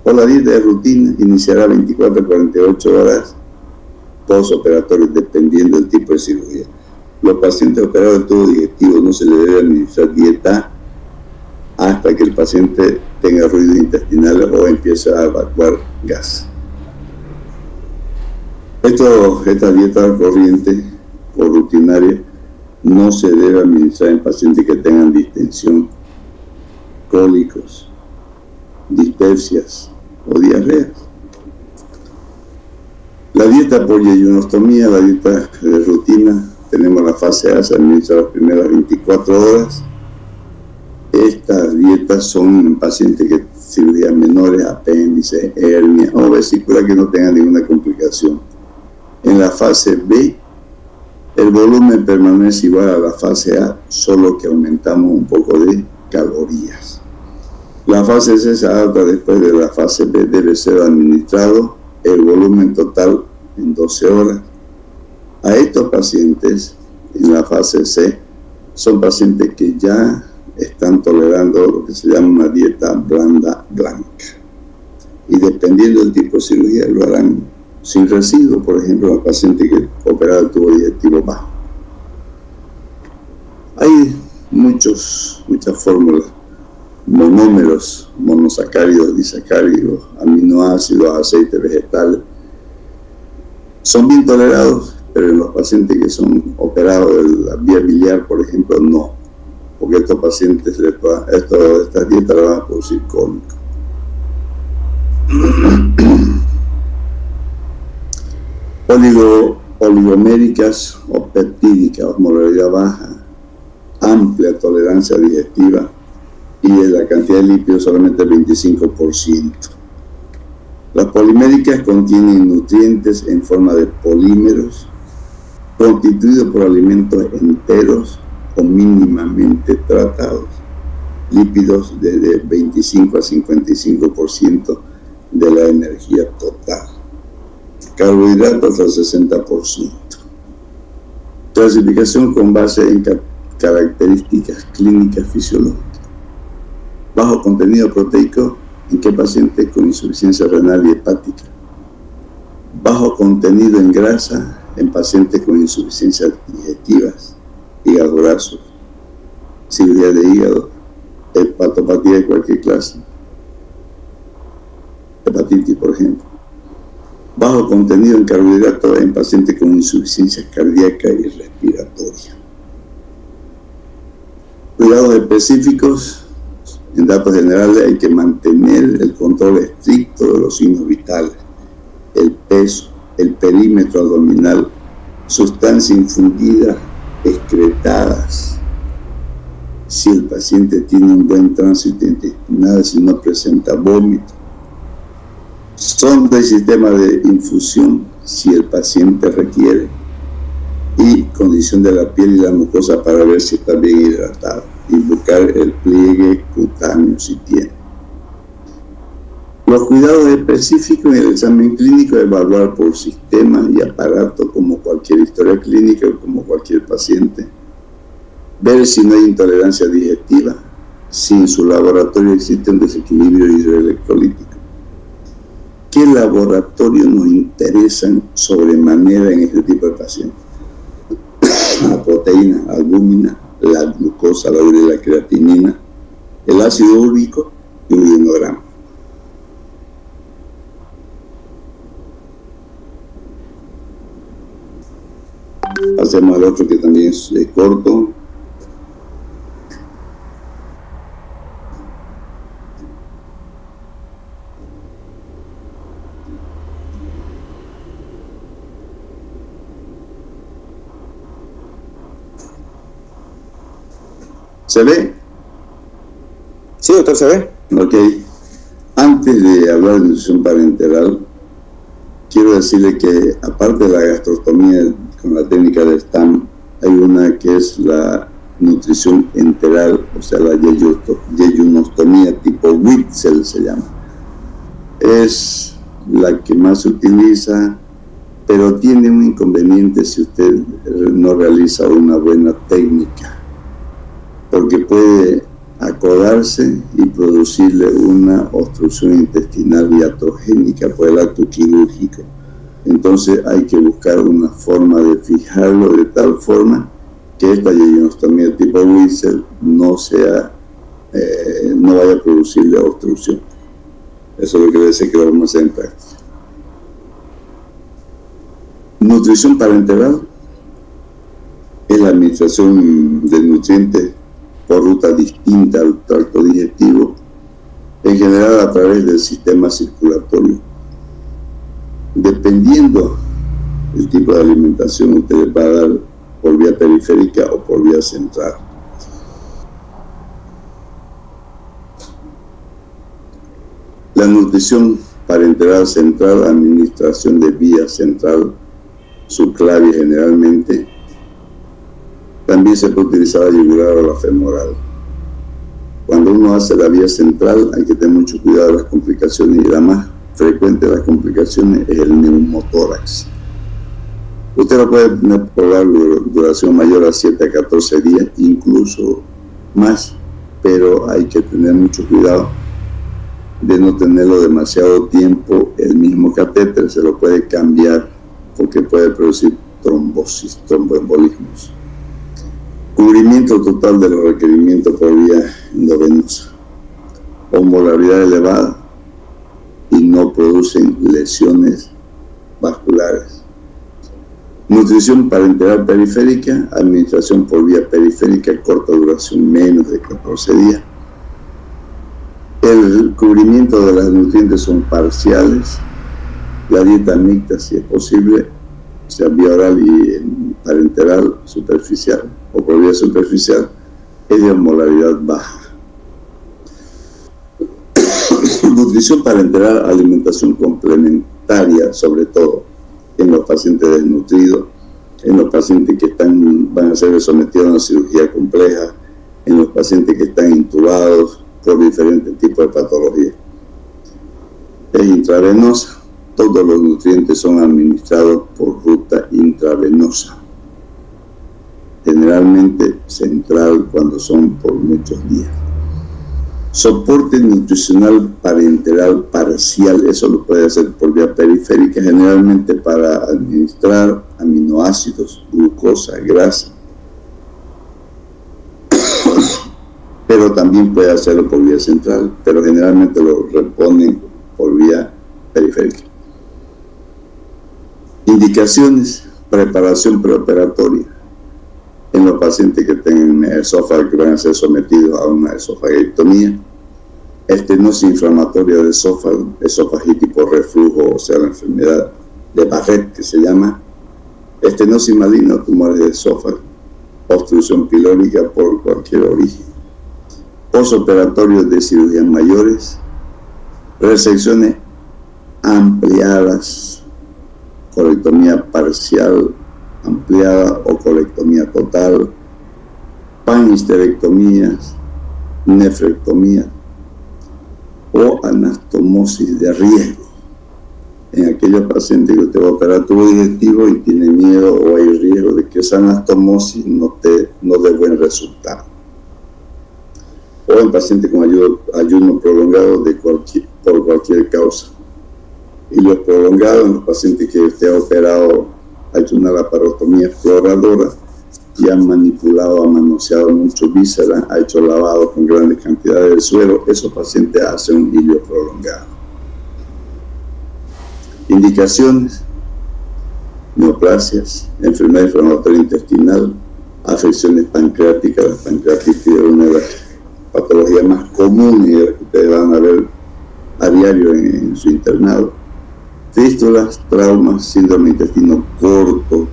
O la dieta de rutina iniciará 24 a 48 horas postoperatorio, dependiendo del tipo de cirugía. Los pacientes operados del tubo digestivo no se le debe administrar dieta hasta que el paciente tenga ruidos intestinales o empiece a evacuar gas. Esta dieta corriente o rutinaria no se debe administrar en pacientes que tengan distensión, cólicos, dispepsias o diarreas. La dieta por yejunostomía, la dieta de rutina, tenemos la fase A, se administra las primeras 24 horas. Estas dietas son en pacientes que cirugías menores, apéndice, hernia o vesícula que no tengan ninguna complicación. En la fase B, el volumen permanece igual a la fase A, solo que aumentamos un poco de calorías. La fase C se adapta después de la fase B, debe ser administrado el volumen total en 12 horas. A estos pacientes en la fase C son pacientes que ya están tolerando lo que se llama una dieta blanda blanca, y dependiendo del tipo de cirugía lo harán sin residuo, por ejemplo, los pacientes que operan el tubo digestivo bajo. Hay muchas fórmulas: monómeros, monosacáridos, disacáridos, aminoácidos, aceites vegetales. Son bien tolerados, pero en los pacientes que son operados de la vía biliar, por ejemplo, no, porque estos pacientes, estas dietas le van a producir cólico. Oligoméricas o peptídicas, osmolaridad baja, amplia tolerancia digestiva y la cantidad de lípidos solamente el 25%. Las poliméricas contienen nutrientes en forma de polímeros constituidos por alimentos enteros o mínimamente tratados, lípidos de 25 a 55%, de la energía total. Carbohidratos al 60%. Clasificación con base en características clínicas fisiológicas. Bajo contenido proteico, ¿en qué paciente con insuficiencia renal y hepática? Bajo contenido en grasa, en pacientes con insuficiencias digestivas, hígado graso, cirugía de hígado, hepatopatía de cualquier clase, hepatitis, por ejemplo. Bajo contenido en carbohidratos en pacientes con insuficiencia cardíaca y respiratoria. Cuidados específicos. En datos generales hay que mantener el control estricto de los signos vitales, el peso, el perímetro abdominal, sustancia infundida, excretadas. Si el paciente tiene un buen tránsito intestinal, si no presenta vómito. Sonda y sistema de infusión, si el paciente requiere. Y condición de la piel y la mucosa para ver si está bien hidratado. Y buscar el pliegue cutáneo si tiene. Los cuidados específicos en el examen clínico, evaluar por sistema y aparato como cualquier historia clínica o como cualquier paciente. Ver si no hay intolerancia digestiva, si en su laboratorio existe un desequilibrio hidroelectrolítico. ¿Qué laboratorios nos interesan sobremanera en este tipo de pacientes? La proteína, albúmina, la glucosa, la urea y la creatinina, el ácido úrico y un urinograma. Hacemos el otro que también es corto. ¿Se ve? Sí, doctor, ¿se ve? Ok. Antes de hablar de nutrición parenteral, quiero decirle que aparte de la gastrostomía con la técnica de STAM, hay una que es la nutrición enteral, o sea, la yeyunostomía tipo Witzel se llama. Es la que más se utiliza, pero tiene un inconveniente si usted no realiza una buena técnica, porque puede acodarse y producirle una obstrucción intestinal iatrogénica por el acto quirúrgico. Entonces hay que buscar una forma de fijarlo de tal forma que esta yeyunostomía tipo Witzel no vaya a producirle obstrucción. Eso es lo que quiere decir que lo vamos a hacer en práctica. Nutrición parenteral es la administración de nutrientes por ruta distinta al tracto digestivo, en general a través del sistema circulatorio. Dependiendo del tipo de alimentación, usted le va a dar por vía periférica o por vía central. La nutrición parenteral central, administración de vía central, subclavia generalmente. También se puede utilizar la yugular o la femoral. Cuando uno hace la vía central hay que tener mucho cuidado de las complicaciones, y la más frecuente de las complicaciones es el neumotórax. Usted lo puede tener por larga duración mayor a 7 a 14 días, incluso más, pero hay que tener mucho cuidado de no tenerlo demasiado tiempo. El mismo catéter se lo puede cambiar porque puede producir trombosis, tromboembolismos. Cubrimiento total de los requerimientos por vía endovenosa. Osmolaridad elevada y no producen lesiones vasculares. Nutrición parenteral periférica, administración por vía periférica, corta duración, menos de 14 días. El cubrimiento de las nutrientes son parciales. La dieta mixta, si es posible, sea vía oral y parenteral superficial o por vía superficial, es de osmolaridad baja. Nutrición parenteral, alimentación complementaria, sobre todo en los pacientes desnutridos, en los pacientes que van a ser sometidos a una cirugía compleja, en los pacientes que están intubados por diferentes tipos de patologías. Es intravenosa. Todos los nutrientes son administrados por ruta intravenosa, generalmente central cuando son por muchos días. Soporte nutricional parenteral parcial, eso lo puede hacer por vía periférica, generalmente para administrar aminoácidos, glucosa, grasa, pero también puede hacerlo por vía central, pero generalmente lo reponen por vía periférica. Indicaciones: preparación preoperatoria en los pacientes que tengan esófago, que van a ser sometidos a una esofagectomía, estenosis inflamatoria del esófago, esofagitis por reflujo, o sea, la enfermedad de Barrett que se llama, estenosis maligna, tumores de esófago, obstrucción pilórica por cualquier origen, postoperatorios de cirugías mayores, resecciones ampliadas, colectomía parcial ampliada o colectomía total, panhisterectomías, nefrectomía o anastomosis de riesgo. En aquellos pacientes que usted va a operar tubo digestivo y tiene miedo o hay riesgo de que esa anastomosis no dé buen resultado. O en pacientes con ayuno prolongado por cualquier causa. Y los prolongados en los pacientes que usted ha operado, ha hecho una laparotomía exploradora y ha manipulado, ha manoseado mucho vísceras, ha hecho lavado con grandes cantidades de suero, esos pacientes hacen un ilio prolongado. Indicaciones: neoplasias, enfermedad inflamatoria intestinal, afecciones pancreáticas. La pancreatitis es una de las patologías más comunes que ustedes van a ver a diario en su internado. Fístulas, traumas, síndrome intestino corto,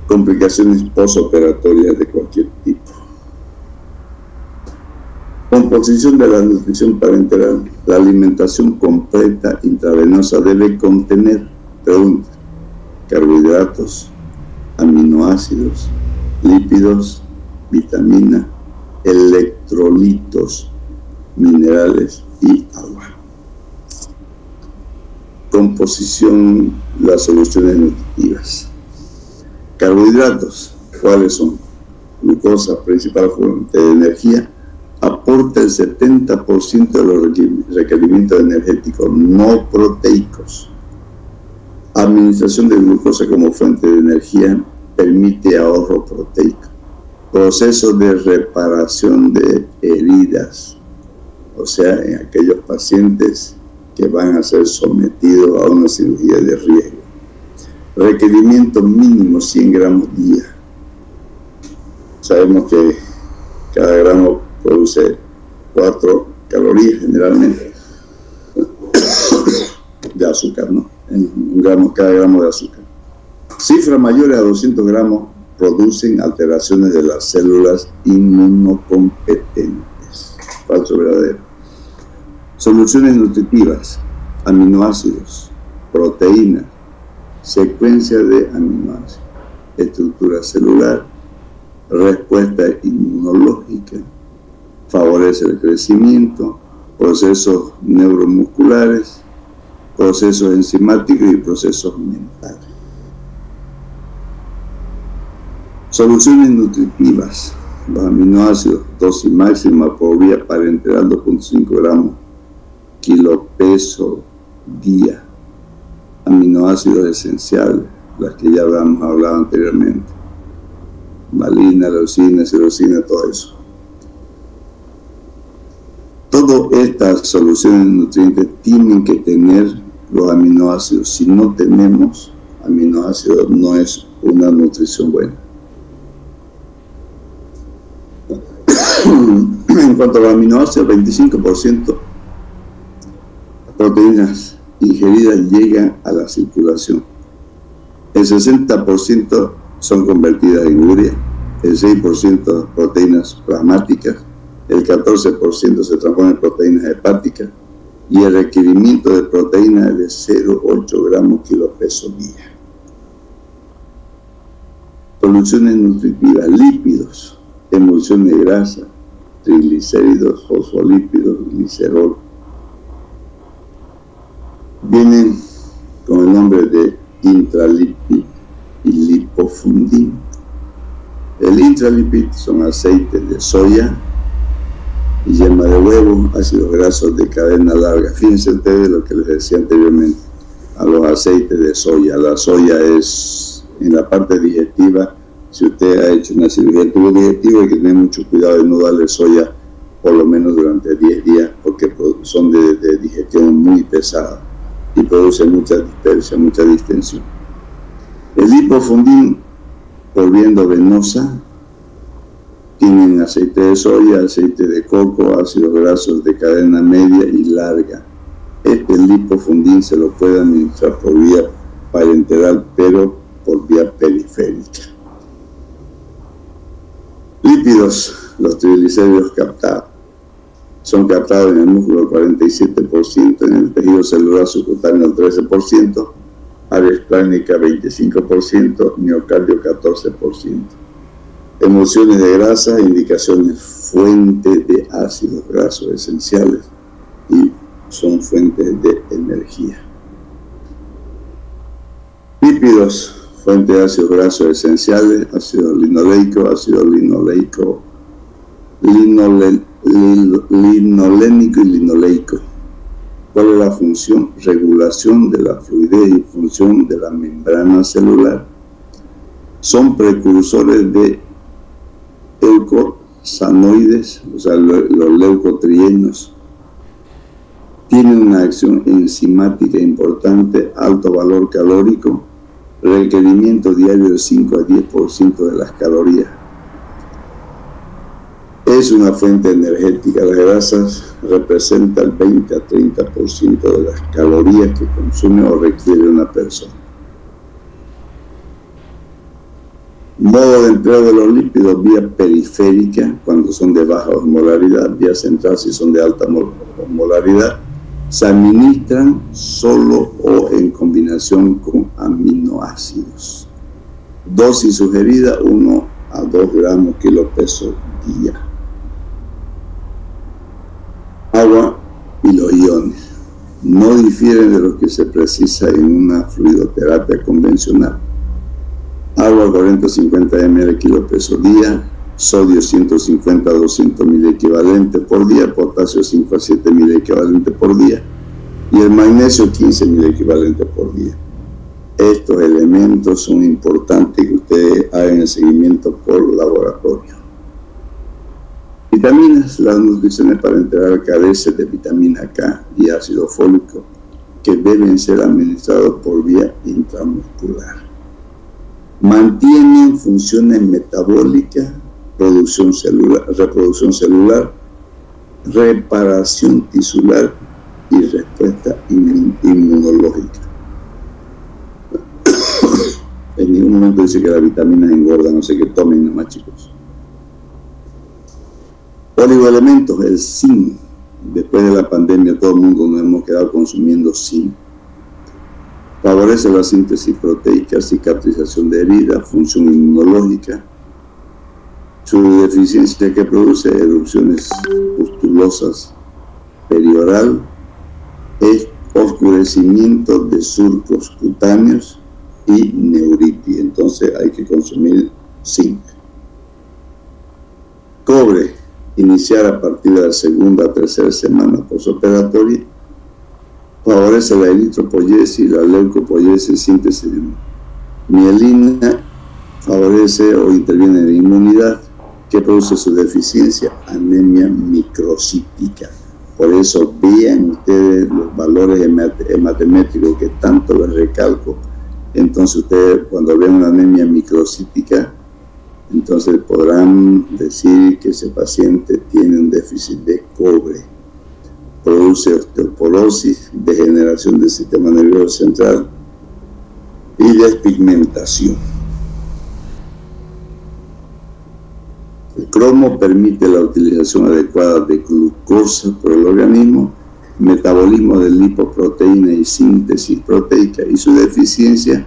complicaciones postoperatorias de cualquier tipo. Composición de la nutrición parenteral. La alimentación completa intravenosa debe contener, pregunta, carbohidratos, aminoácidos, lípidos, vitaminas, electrolitos, minerales y agua. Composición, las soluciones nutritivas. Carbohidratos, ¿cuáles son? Glucosa, principal fuente de energía, aporta el 70% de los requerimientos energéticos no proteicos. Administración de glucosa como fuente de energía permite ahorro proteico. Proceso de reparación de heridas, o sea, en aquellos pacientes que van a ser sometidos a una cirugía de riesgo. Requerimiento mínimo 100 gramos día. Sabemos que cada gramo produce 4 calorías generalmente de azúcar, ¿no? Cada gramo de azúcar. Cifras mayores a 200 gramos producen alteraciones de las células inmunocompetentes. Falso verdadero. Soluciones nutritivas: aminoácidos, proteínas, secuencia de aminoácidos, estructura celular, respuesta inmunológica, favorece el crecimiento, procesos neuromusculares, procesos enzimáticos y procesos mentales. Soluciones nutritivas: los aminoácidos, dosis máxima por vía parenteral 2.5 gramos kilopeso día. Aminoácidos esenciales, las que ya habíamos hablado anteriormente: valina, leucina, cirosina, todo eso. Todas estas soluciones de nutrientes tienen que tener los aminoácidos. Si no tenemos aminoácidos, no es una nutrición buena. En cuanto a los aminoácidos, 25% proteínas ingeridas llegan a la circulación. El 60% son convertidas en urea, el 6% proteínas plasmáticas, el 14% se transforma en proteínas hepáticas y el requerimiento de proteínas es de 0,8 gramos kilopeso día. Soluciones nutritivas: lípidos, emulsión de grasa, triglicéridos, fosfolípidos, glicerol. Vienen con el nombre de intralipid y lipofundin. El intralipid son aceites de soya y yema de huevo, ácidos grasos de cadena larga. Fíjense ustedes lo que les decía anteriormente a los aceites de soya. La soya es, en la parte digestiva, si usted ha hecho una cirugía de tubo digestivo, hay que tener mucho cuidado de no darle soya por lo menos durante 10 días, porque son de digestión muy pesada y produce mucha dispersia, mucha distensión. El lipofundin, por viendo venosa, tienen aceite de soya, aceite de coco, ácidos grasos de cadena media y larga. Este lipofundin se lo puede administrar por vía parenteral, pero por vía periférica. Lípidos, los triglicéridos captados. Son captados en el músculo 47%, en el tejido celular subcutáneo el 13%, área esplénica 25%, miocardio 14%. Emulsiones de grasa, indicaciones fuente de ácidos grasos esenciales y son fuentes de energía. Lípidos, fuente de ácidos grasos esenciales, ácido linoleico, linolénico y linoleico. ¿Cuál es la función? Regulación de la fluidez y función de la membrana celular. Son precursores de eucosanoides, o sea, los leucotrienos. Tienen una acción enzimática importante, alto valor calórico, requerimiento diario de 5 a 10% de las calorías. Es una fuente energética. Las grasas representan el 20 a 30% de las calorías que consume o requiere una persona. Modo de empleo de los lípidos: vía periférica cuando son de baja osmolaridad, vía central si son de alta osmolaridad. Se administran solo o en combinación con aminoácidos. Dosis sugerida 1 a 2 gramos kilopeso día. Agua y los iones no difieren de lo que se precisa en una fluidoterapia convencional. Agua 40-50 ml kilopeso día, sodio 150 a 200 mil equivalente por día, potasio 5 a 7 mil equivalente por día y el magnesio 15 mil equivalente por día. Estos elementos son importantes que ustedes hagan el seguimiento por laboratorio. Vitaminas: las nutriciones parenteral carecen de vitamina K y ácido fólico que deben ser administrados por vía intramuscular. Mantienen funciones metabólicas, reproducción celular, reparación tisular y respuesta inmunológica. En ningún momento dice que las vitaminas engordan, no sé qué tomen nada más, chicos. Oligoelementos: el zinc. Después de la pandemia todo el mundo nos hemos quedado consumiendo zinc. Favorece la síntesis proteica, cicatrización de heridas, función inmunológica. Su deficiencia que produce erupciones pustulosas perioral, es oscurecimiento de surcos cutáneos y neuritis. Entonces hay que consumir zinc. Cobre: iniciar a partir de la segunda a tercera semana postoperatoria. Favorece la eritropoyesis, la leucopoyesis, síntesis de mielina. Favorece o interviene en la inmunidad, que produce su deficiencia, anemia microcítica. Por eso vean ustedes los valores hematemétricos que tanto les recalco. Entonces ustedes cuando ven una anemia microcítica, entonces podrán decir que ese paciente tiene un déficit de cobre. Produce osteoporosis, degeneración del sistema nervioso central y despigmentación. El cromo permite la utilización adecuada de glucosa por el organismo, metabolismo de lipoproteína y síntesis proteica, y su deficiencia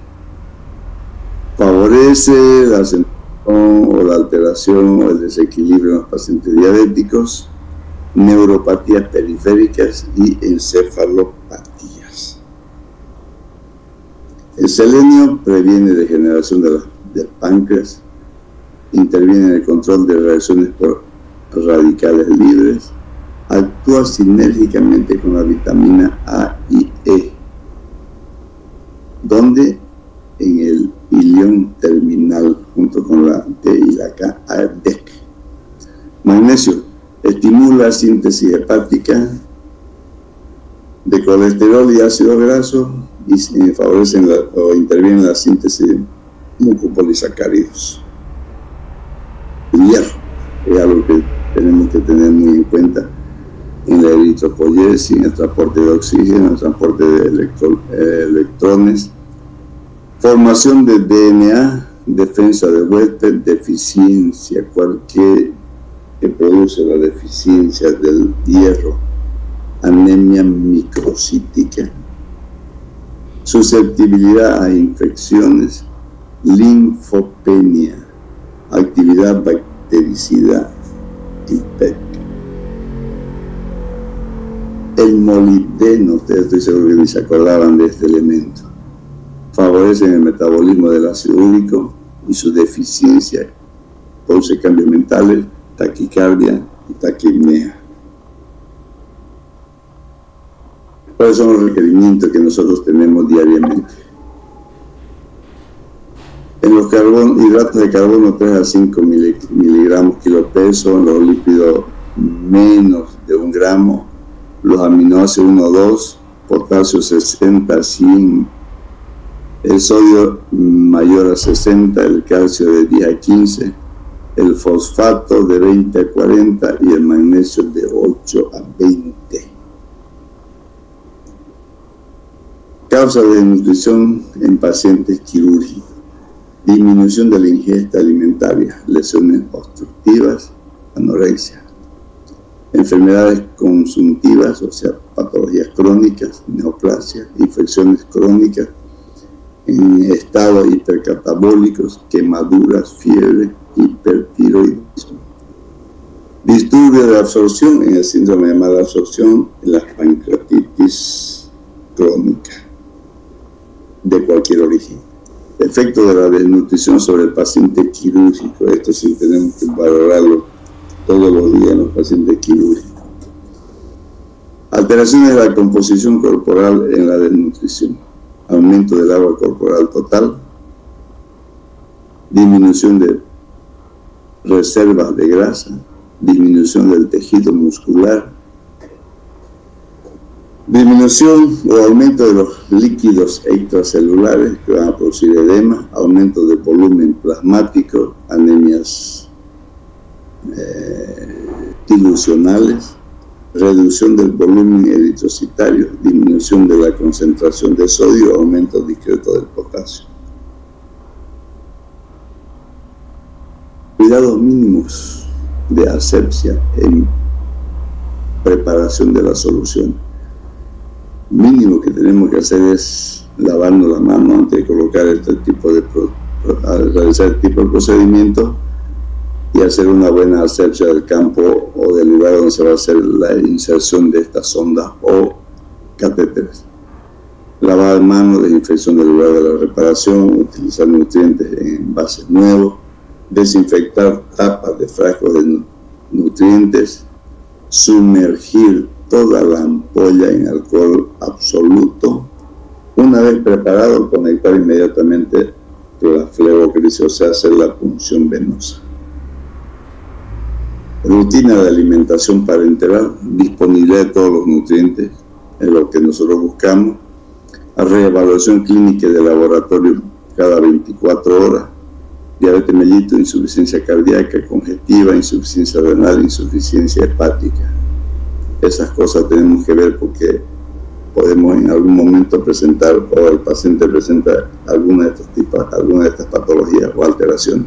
favorece la sensación o la alteración o el desequilibrio en los pacientes diabéticos, neuropatías periféricas y encefalopatías. selenio previene degeneración del páncreas, interviene en el control de reacciones por radicales libres, actúa sinérgicamente con la vitamina A y E, donde en el ilión terminal junto con la D y la K, ADEC. Magnesio estimula la síntesis hepática de colesterol y ácido graso y favorecen o intervienen en la síntesis de mucopolisacáridos. El hierro es algo que tenemos que tener muy en cuenta en la eritropoyesis, en el transporte de oxígeno, en el transporte de electrones, formación de DNA, defensa del huésped, deficiencia, cualquier que produce la deficiencia del hierro, anemia microcítica, susceptibilidad a infecciones, linfopenia, actividad bactericida y PEC. El molibdeno, ustedes estoy seguro que ni se acordaban de este elemento, favorece el metabolismo del ácido úrico y su deficiencia produce cambios mentales, taquicardia y taquipnea. ¿Cuáles son los requerimientos que nosotros tenemos diariamente? En los hidratos de carbono 3 a 5 miligramos kilo peso, en los lípidos menos de 1 gramo, los aminoácidos 1 o 2, potasio 60 a 100, el sodio mayor a 60, el calcio de 10 a 15, el fosfato de 20 a 40 y el magnesio de 8 a 20. Causa de desnutrición en pacientes quirúrgicos: disminución de la ingesta alimentaria, lesiones obstructivas, anorexia, enfermedades consuntivas, o sea, patologías crónicas, neoplasia, infecciones crónicas, en estados hipercatabólicos, quemaduras, fiebre, hipertiroidismo, disturbio de absorción en el síndrome de mala absorción, en la pancreatitis crónica de cualquier origen. Efecto de la desnutrición sobre el paciente quirúrgico. Esto sí tenemos que valorarlo todos los días en los pacientes quirúrgicos. Alteraciones de la composición corporal en la desnutrición: aumento del agua corporal total, disminución de reservas de grasa, disminución del tejido muscular, disminución o aumento de los líquidos extracelulares que van a producir edema, aumento del volumen plasmático, anemias dilucionales, reducción del volumen eritrocitario, disminución de la concentración de sodio, aumento discreto del potasio. Cuidados mínimos de asepsia en preparación de la solución. Mínimo que tenemos que hacer es lavarnos las manos antes de colocar realizar este tipo de procedimiento y hacer una buena asepsia del campo o del lugar donde se va a hacer la inserción de estas sondas o catéteres. Lavar manos, desinfección del lugar de la reparación, utilizar nutrientes en envases nuevos, desinfectar tapas de frascos de nutrientes, sumergir toda la ampolla en alcohol absoluto. Una vez preparado, conectar inmediatamente la flebocrisis, o sea, hacer la punción venosa. Rutina de alimentación parenteral, disponibilidad de todos los nutrientes, es lo que nosotros buscamos. Reevaluación clínica de laboratorio cada 24 horas. Diabetes mellitus, insuficiencia cardíaca, congestiva, insuficiencia renal, insuficiencia hepática. Esas cosas tenemos que ver porque podemos en algún momento presentar, o el paciente presenta alguna de estas patologías o alteraciones.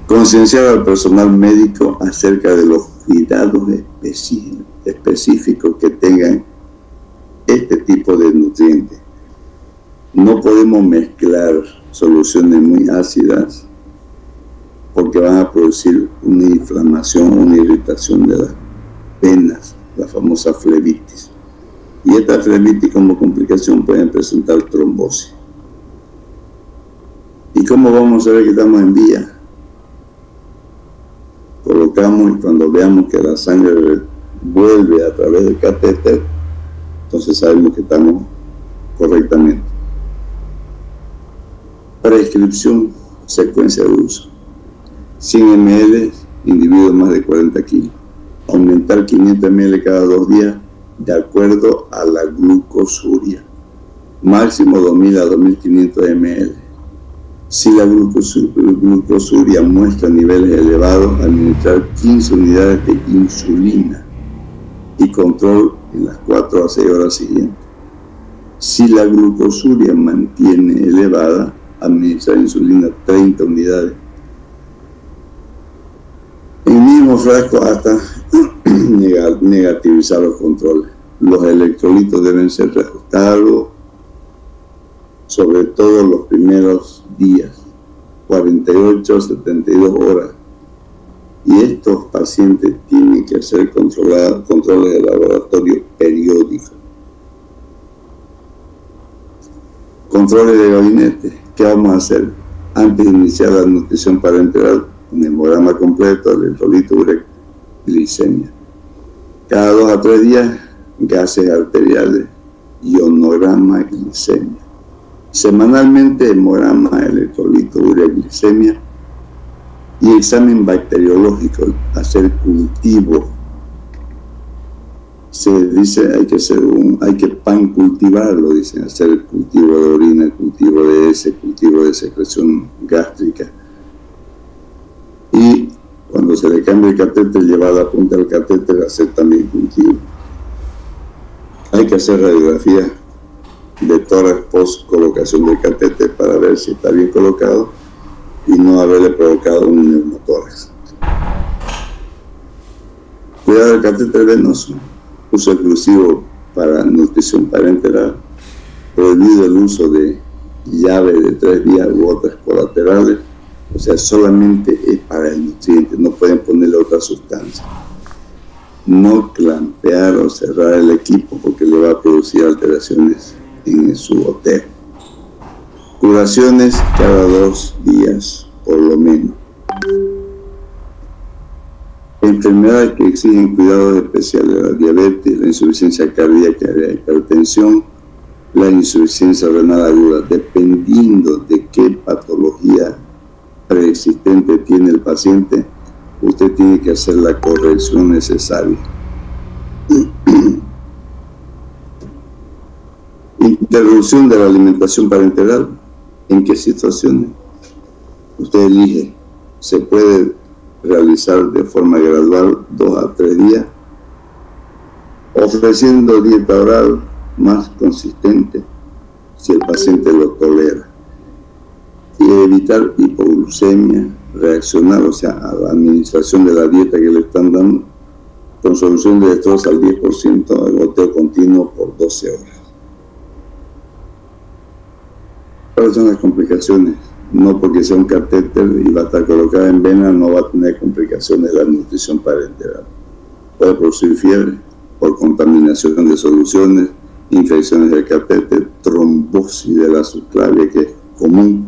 Concienciar al personal médico acerca de los cuidados específicos que tengan este tipo de nutrientes. No podemos mezclar soluciones muy ácidas porque van a producir una inflamación, una irritación de las venas, la famosa flebitis. Y esta flebitis como complicación pueden presentar trombosis. ¿Y cómo vamos a ver que estamos en vía? Colocamos y cuando veamos que la sangre vuelve a través del catéter, entonces sabemos que estamos correctamente. Prescripción, secuencia de uso. 100 ml, individuo más de 40 kilos. Aumentar 500 ml cada 2 días de acuerdo a la glucosuria. Máximo 2000 a 2500 ml. Si la glucosuria muestra niveles elevados, administrar 15 unidades de insulina y control en las 4 a 6 horas siguientes. Si la glucosuria mantiene elevada, administrar insulina 30 unidades. En el mismo frasco hasta negativizar los controles. Los electrolitos deben ser reajustados, sobre todo los primeros días, 48 a 72 horas. Y estos pacientes tienen que hacer controles de laboratorio periódicos. Controles de gabinete. ¿Qué vamos a hacer? Antes de iniciar la nutrición parenteral, un hemograma completo, electrolito, urea, glicemia. Cada 2 a 3 días, gases arteriales, ionograma, glicemia. Semanalmente, hemograma, electrolito, urea, glicemia y examen bacteriológico, hacer cultivo. Se dice hay que pancultivarlo, dicen, hacer el cultivo de orina, el cultivo de heces, el cultivo de secreción gástrica. Y cuando se le cambia el catéter, llevar la punta del catéter, hacer también cultivo. Hay que hacer radiografía de tórax post colocación del catéter para ver si está bien colocado y no haberle provocado un neumotórax. Cuidado del catéter venoso. Uso exclusivo para nutrición parenteral. Prohibido el uso de llave de 3 vías u otras colaterales. O sea, solamente es para el nutriente, no pueden ponerle otra sustancia. No clampear o cerrar el equipo porque le va a producir alteraciones en su goteo. Curaciones cada 2 días, por lo menos. Enfermedades que exigen cuidados especiales: la diabetes, la insuficiencia cardíaca, la hipertensión, la insuficiencia renal aguda. Dependiendo de qué patología preexistente tiene el paciente, usted tiene que hacer la corrección necesaria. Interrupción de la alimentación parenteral. ¿En qué situaciones? Usted elige. Se puede realizar de forma gradual 2 a 3 días, ofreciendo dieta oral más consistente si el paciente lo tolera, y evitar hipoglucemia, reaccionar, o sea, a la administración de la dieta que le están dando, con solución de dextrosa al 10% de goteo continuo por 12 horas. ¿Cuáles son las complicaciones? No porque sea un catéter y va a estar colocada en vena, no va a tener complicaciones de la nutrición parenteral. Puede producir fiebre por contaminación de soluciones, infecciones del catéter, trombosis de la subclavia, que es común,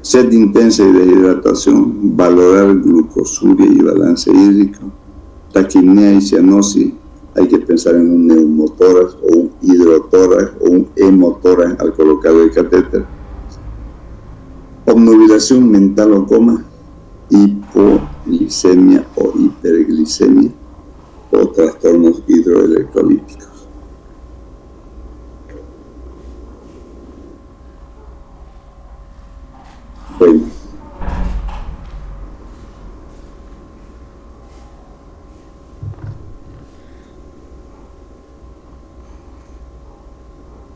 sed intensa y deshidratación, valorar glucosuria y balance hídrico, taquipnea y cianosis. Hay que pensar en un neumotórax o un hidrotórax o un hemotórax al colocar el catéter. Obnubilación mental o coma, hipoglicemia o hiperglicemia o trastornos hidroelectrolíticos. Bueno,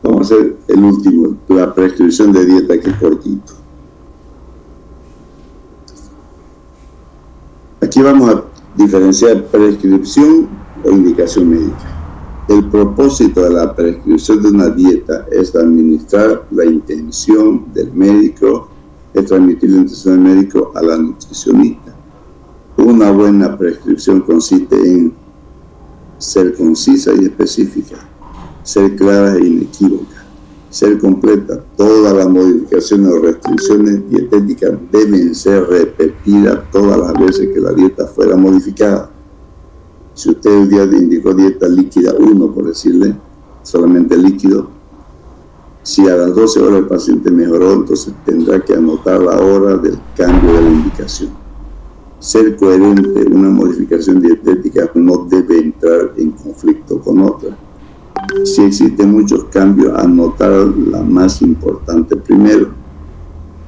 vamos a hacer el último, la prescripción de dieta, que es cortito. Aquí vamos a diferenciar prescripción o indicación médica. El propósito de la prescripción de una dieta es administrar la intención del médico, es transmitir la intención del médico a la nutricionista. Una buena prescripción consiste en ser concisa y específica, ser clara e inequívoca, ser completa. Todas las modificaciones o restricciones dietéticas deben ser repetidas todas las veces que la dieta fuera modificada. Si usted un día indicó dieta líquida 1, por decirle, solamente líquido, si a las 12 horas el paciente mejoró, entonces tendrá que anotar la hora del cambio de la indicación. Ser coherente, una modificación dietética no debe entrar en conflicto con otra. Si existen muchos cambios, anotar la más importante primero.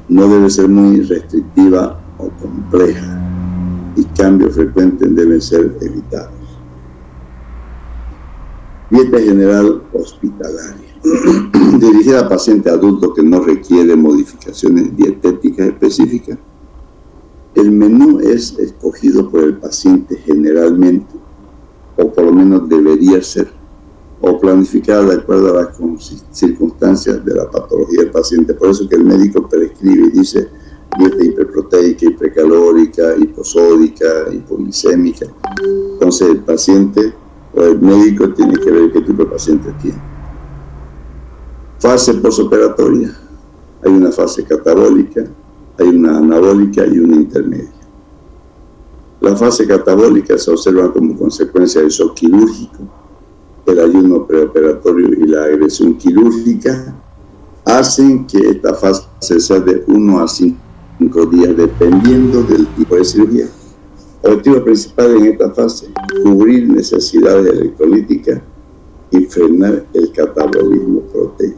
No debe ser muy restrictiva o compleja, y cambios frecuentes deben ser evitados. Dieta general hospitalaria. Dirigida a pacientes adultos que no requiere modificaciones dietéticas específicas. El menú es escogido por el paciente generalmente, o por lo menos debería ser, o planificado de acuerdo a las circunstancias de la patología del paciente. Por eso que el médico prescribe y dice dieta hiperproteica, hipercalórica, hiposódica, hipoglicémica. Entonces el paciente o el médico tiene que ver qué tipo de paciente tiene. Fase posoperatoria. Hay una fase catabólica, hay una anabólica y una intermedia. La fase catabólica se observa como consecuencia del shock quirúrgico, el ayuno preoperatorio y la agresión quirúrgica hacen que esta fase sea de 1 a 5 días dependiendo del tipo de cirugía. El objetivo principal en esta fase, cubrir necesidades electrolíticas y frenar el catabolismo proteico.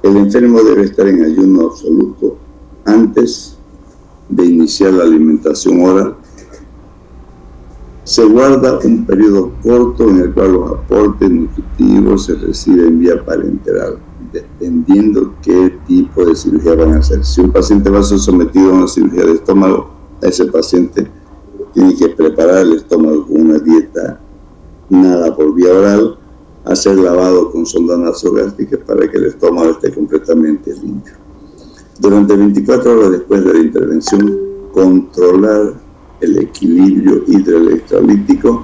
El enfermo debe estar en ayuno absoluto antes de iniciar la alimentación oral. Se guarda un periodo corto en el cual los aportes nutritivos se reciben vía parenteral, dependiendo qué tipo de cirugía van a hacer. Si un paciente va a ser sometido a una cirugía de estómago, a ese paciente tiene que preparar el estómago con una dieta nada por vía oral, hacer lavado con sonda nasogástrica para que el estómago esté completamente limpio. Durante 24 horas después de la intervención, controlar el equilibrio hidroelectrolítico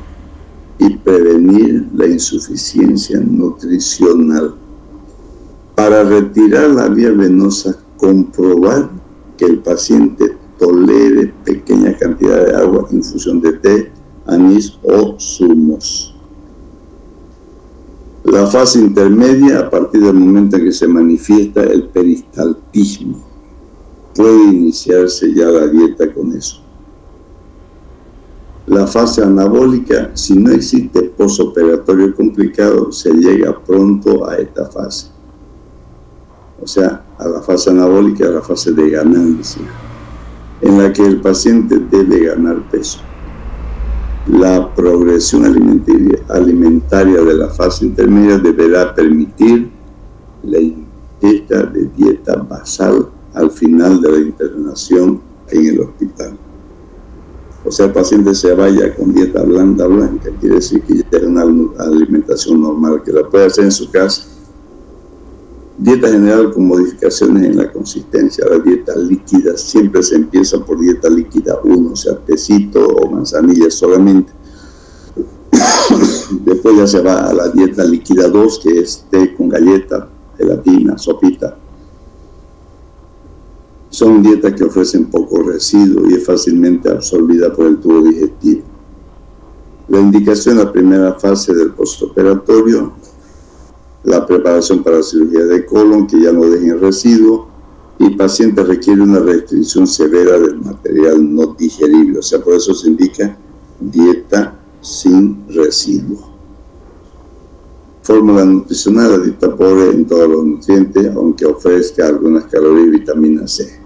y prevenir la insuficiencia nutricional. Para retirar la vía venosa, comprobar que el paciente tolere pequeñas cantidades de agua, infusión de té, anís o zumos. La fase intermedia, a partir del momento en que se manifiesta el peristaltismo, puede iniciarse ya la dieta con eso. La fase anabólica, si no existe posoperatorio complicado, se llega pronto a esta fase. O sea, a la fase anabólica, a la fase de ganancia, en la que el paciente debe ganar peso. La progresión alimentaria de la fase intermedia deberá permitir la ingesta de dieta basal al final de la internación en el hospital. O sea, el paciente se vaya con dieta blanca, quiere decir que ya es una alimentación normal, que la puede hacer en su casa. Dieta general con modificaciones en la consistencia. La dieta líquida siempre se empieza por dieta líquida 1, o sea, tecito o manzanilla solamente. Después ya se va a la dieta líquida 2, que es té con galleta, gelatina, sopita. Son dietas que ofrecen poco residuo y es fácilmente absorbida por el tubo digestivo. La indicación en la primera fase del postoperatorio, la preparación para la cirugía de colon, que ya no dejen residuo, y el paciente requiere una restricción severa del material no digerible. O sea, por eso se indica dieta sin residuo. Fórmula nutricional: la dieta pobre en todos los nutrientes, aunque ofrezca algunas calorías y vitamina C.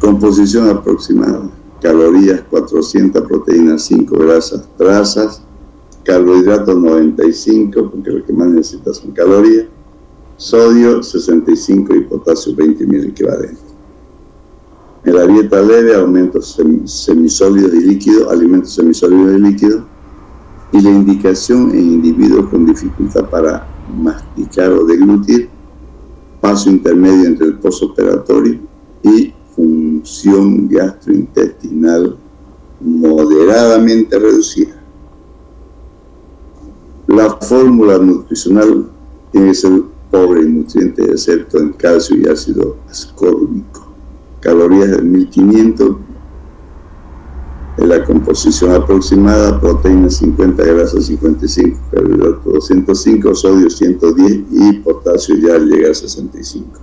Composición aproximada: calorías 400, proteínas 5, grasas trazas, carbohidratos 95, porque lo que más necesita son calorías, sodio 65 y potasio 20.000 equivalentes. En la dieta leve, alimentos semisólidos y líquidos, y la indicación en individuos con dificultad para masticar o deglutir, paso intermedio entre el postoperatorio y función gastrointestinal moderadamente reducida. La fórmula nutricional tiene que ser pobre en nutrientes excepto en calcio y ácido ascórbico. Calorías de 1500 en la composición aproximada: proteínas 50, grasa 55, carbohidratos 205, sodio 110 y potasio ya llega a 65.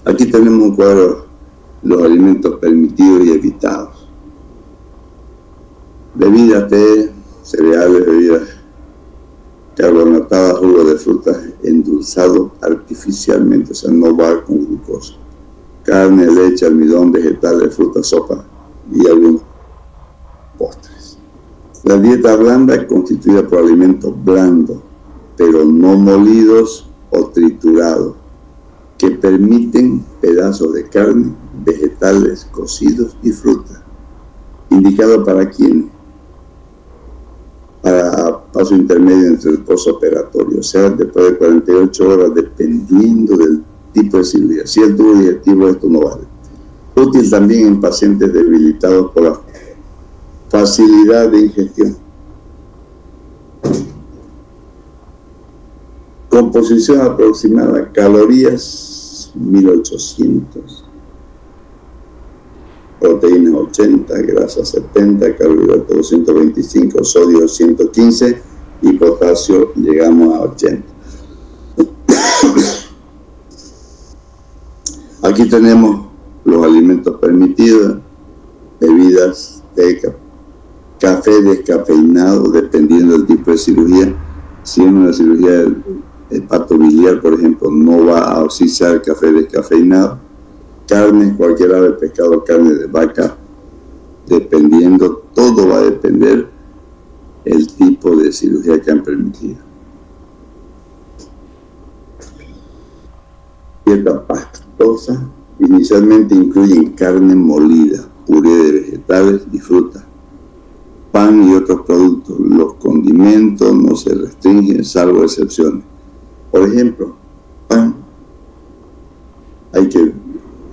Aquí tenemos un cuadro de los alimentos permitidos y evitados. Bebidas, té, cereales, bebidas carbonatadas, jugo de frutas endulzado artificialmente, o sea, no va con glucosa. Carne, leche, almidón, vegetales, frutas, sopa y algunos postres. La dieta blanda, constituida por alimentos blandos, pero no molidos o triturados, que permiten pedazos de carne, vegetales cocidos y fruta. Indicado para quienes, para paso intermedio entre el postoperatorio, o sea, después de 48 horas, dependiendo del tipo de cirugía. Si el tubo digestivo, esto no vale. Útil también en pacientes debilitados por la facilidad de ingestión. Composición aproximada: calorías 1800, proteínas 80, grasa 70, carbohidratos 225, sodio 115 y potasio llegamos a 80. Aquí tenemos los alimentos permitidos: bebidas, té, café descafeinado, dependiendo del tipo de cirugía. Si es una cirugía hepatobiliar, por ejemplo, no va a utilizar café descafeinado. Carne, cualquier ave, pescado, carne de vaca, dependiendo, todo va a depender el tipo de cirugía que han permitido. Dieta pastosa inicialmente incluyen carne molida, puré de vegetales y frutas, pan y otros productos. Los condimentos no se restringen, salvo excepciones. Por ejemplo, pan.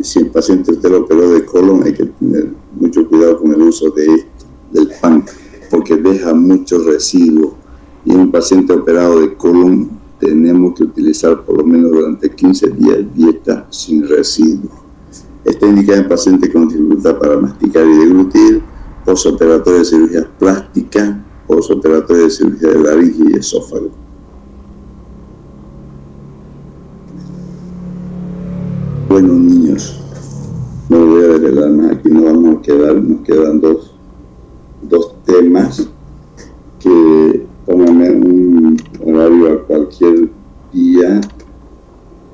Si el paciente usted lo operó de colon, hay que tener mucho cuidado con el uso de esto, del pan, porque deja muchos residuos. Y en un paciente operado de colon tenemos que utilizar por lo menos durante 15 días dieta sin residuos. Está indicada en pacientes con dificultad para masticar y deglutir, postoperatoria de cirugía plástica, postoperatoria de cirugía de laringe y esófago. Bueno, niños, no voy a desvelar más, aquí no vamos a quedar, nos quedan dos temas, que pónganme un horario a cualquier día,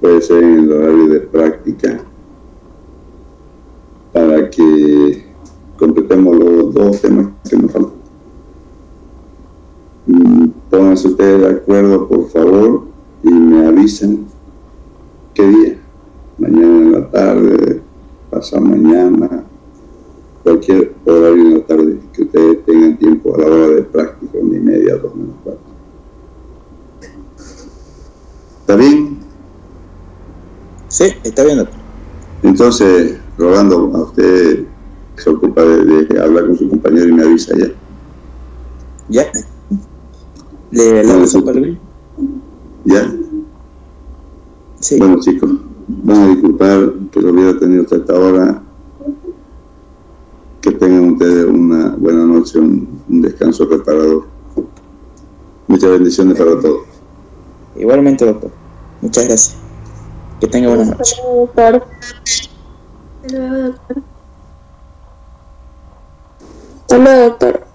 puede ser en el horario de práctica, para que completemos los dos temas que nos faltan. Pónganse ustedes de acuerdo, por favor, y me avisan qué día. Mañana en la tarde, pasado mañana, cualquier horario en la tarde que ustedes tengan tiempo a la hora de práctica, 1:30, 2:45. ¿Está bien? Sí, está bien, doctor. Entonces, Rolando, a usted se ocupa de hablar con su compañero y me avisa ya. ¿Ya? ¿Le lanzo para el... ¿Ya? Sí. Bueno, chicos, van a disculpar que lo hubiera tenido hasta esta hora. Que tengan ustedes una buena noche, un descanso reparador. Muchas bendiciones para todos. Igualmente, doctor. Muchas gracias. Que tenga buena noche. Hasta luego, doctor. Hasta luego, doctor.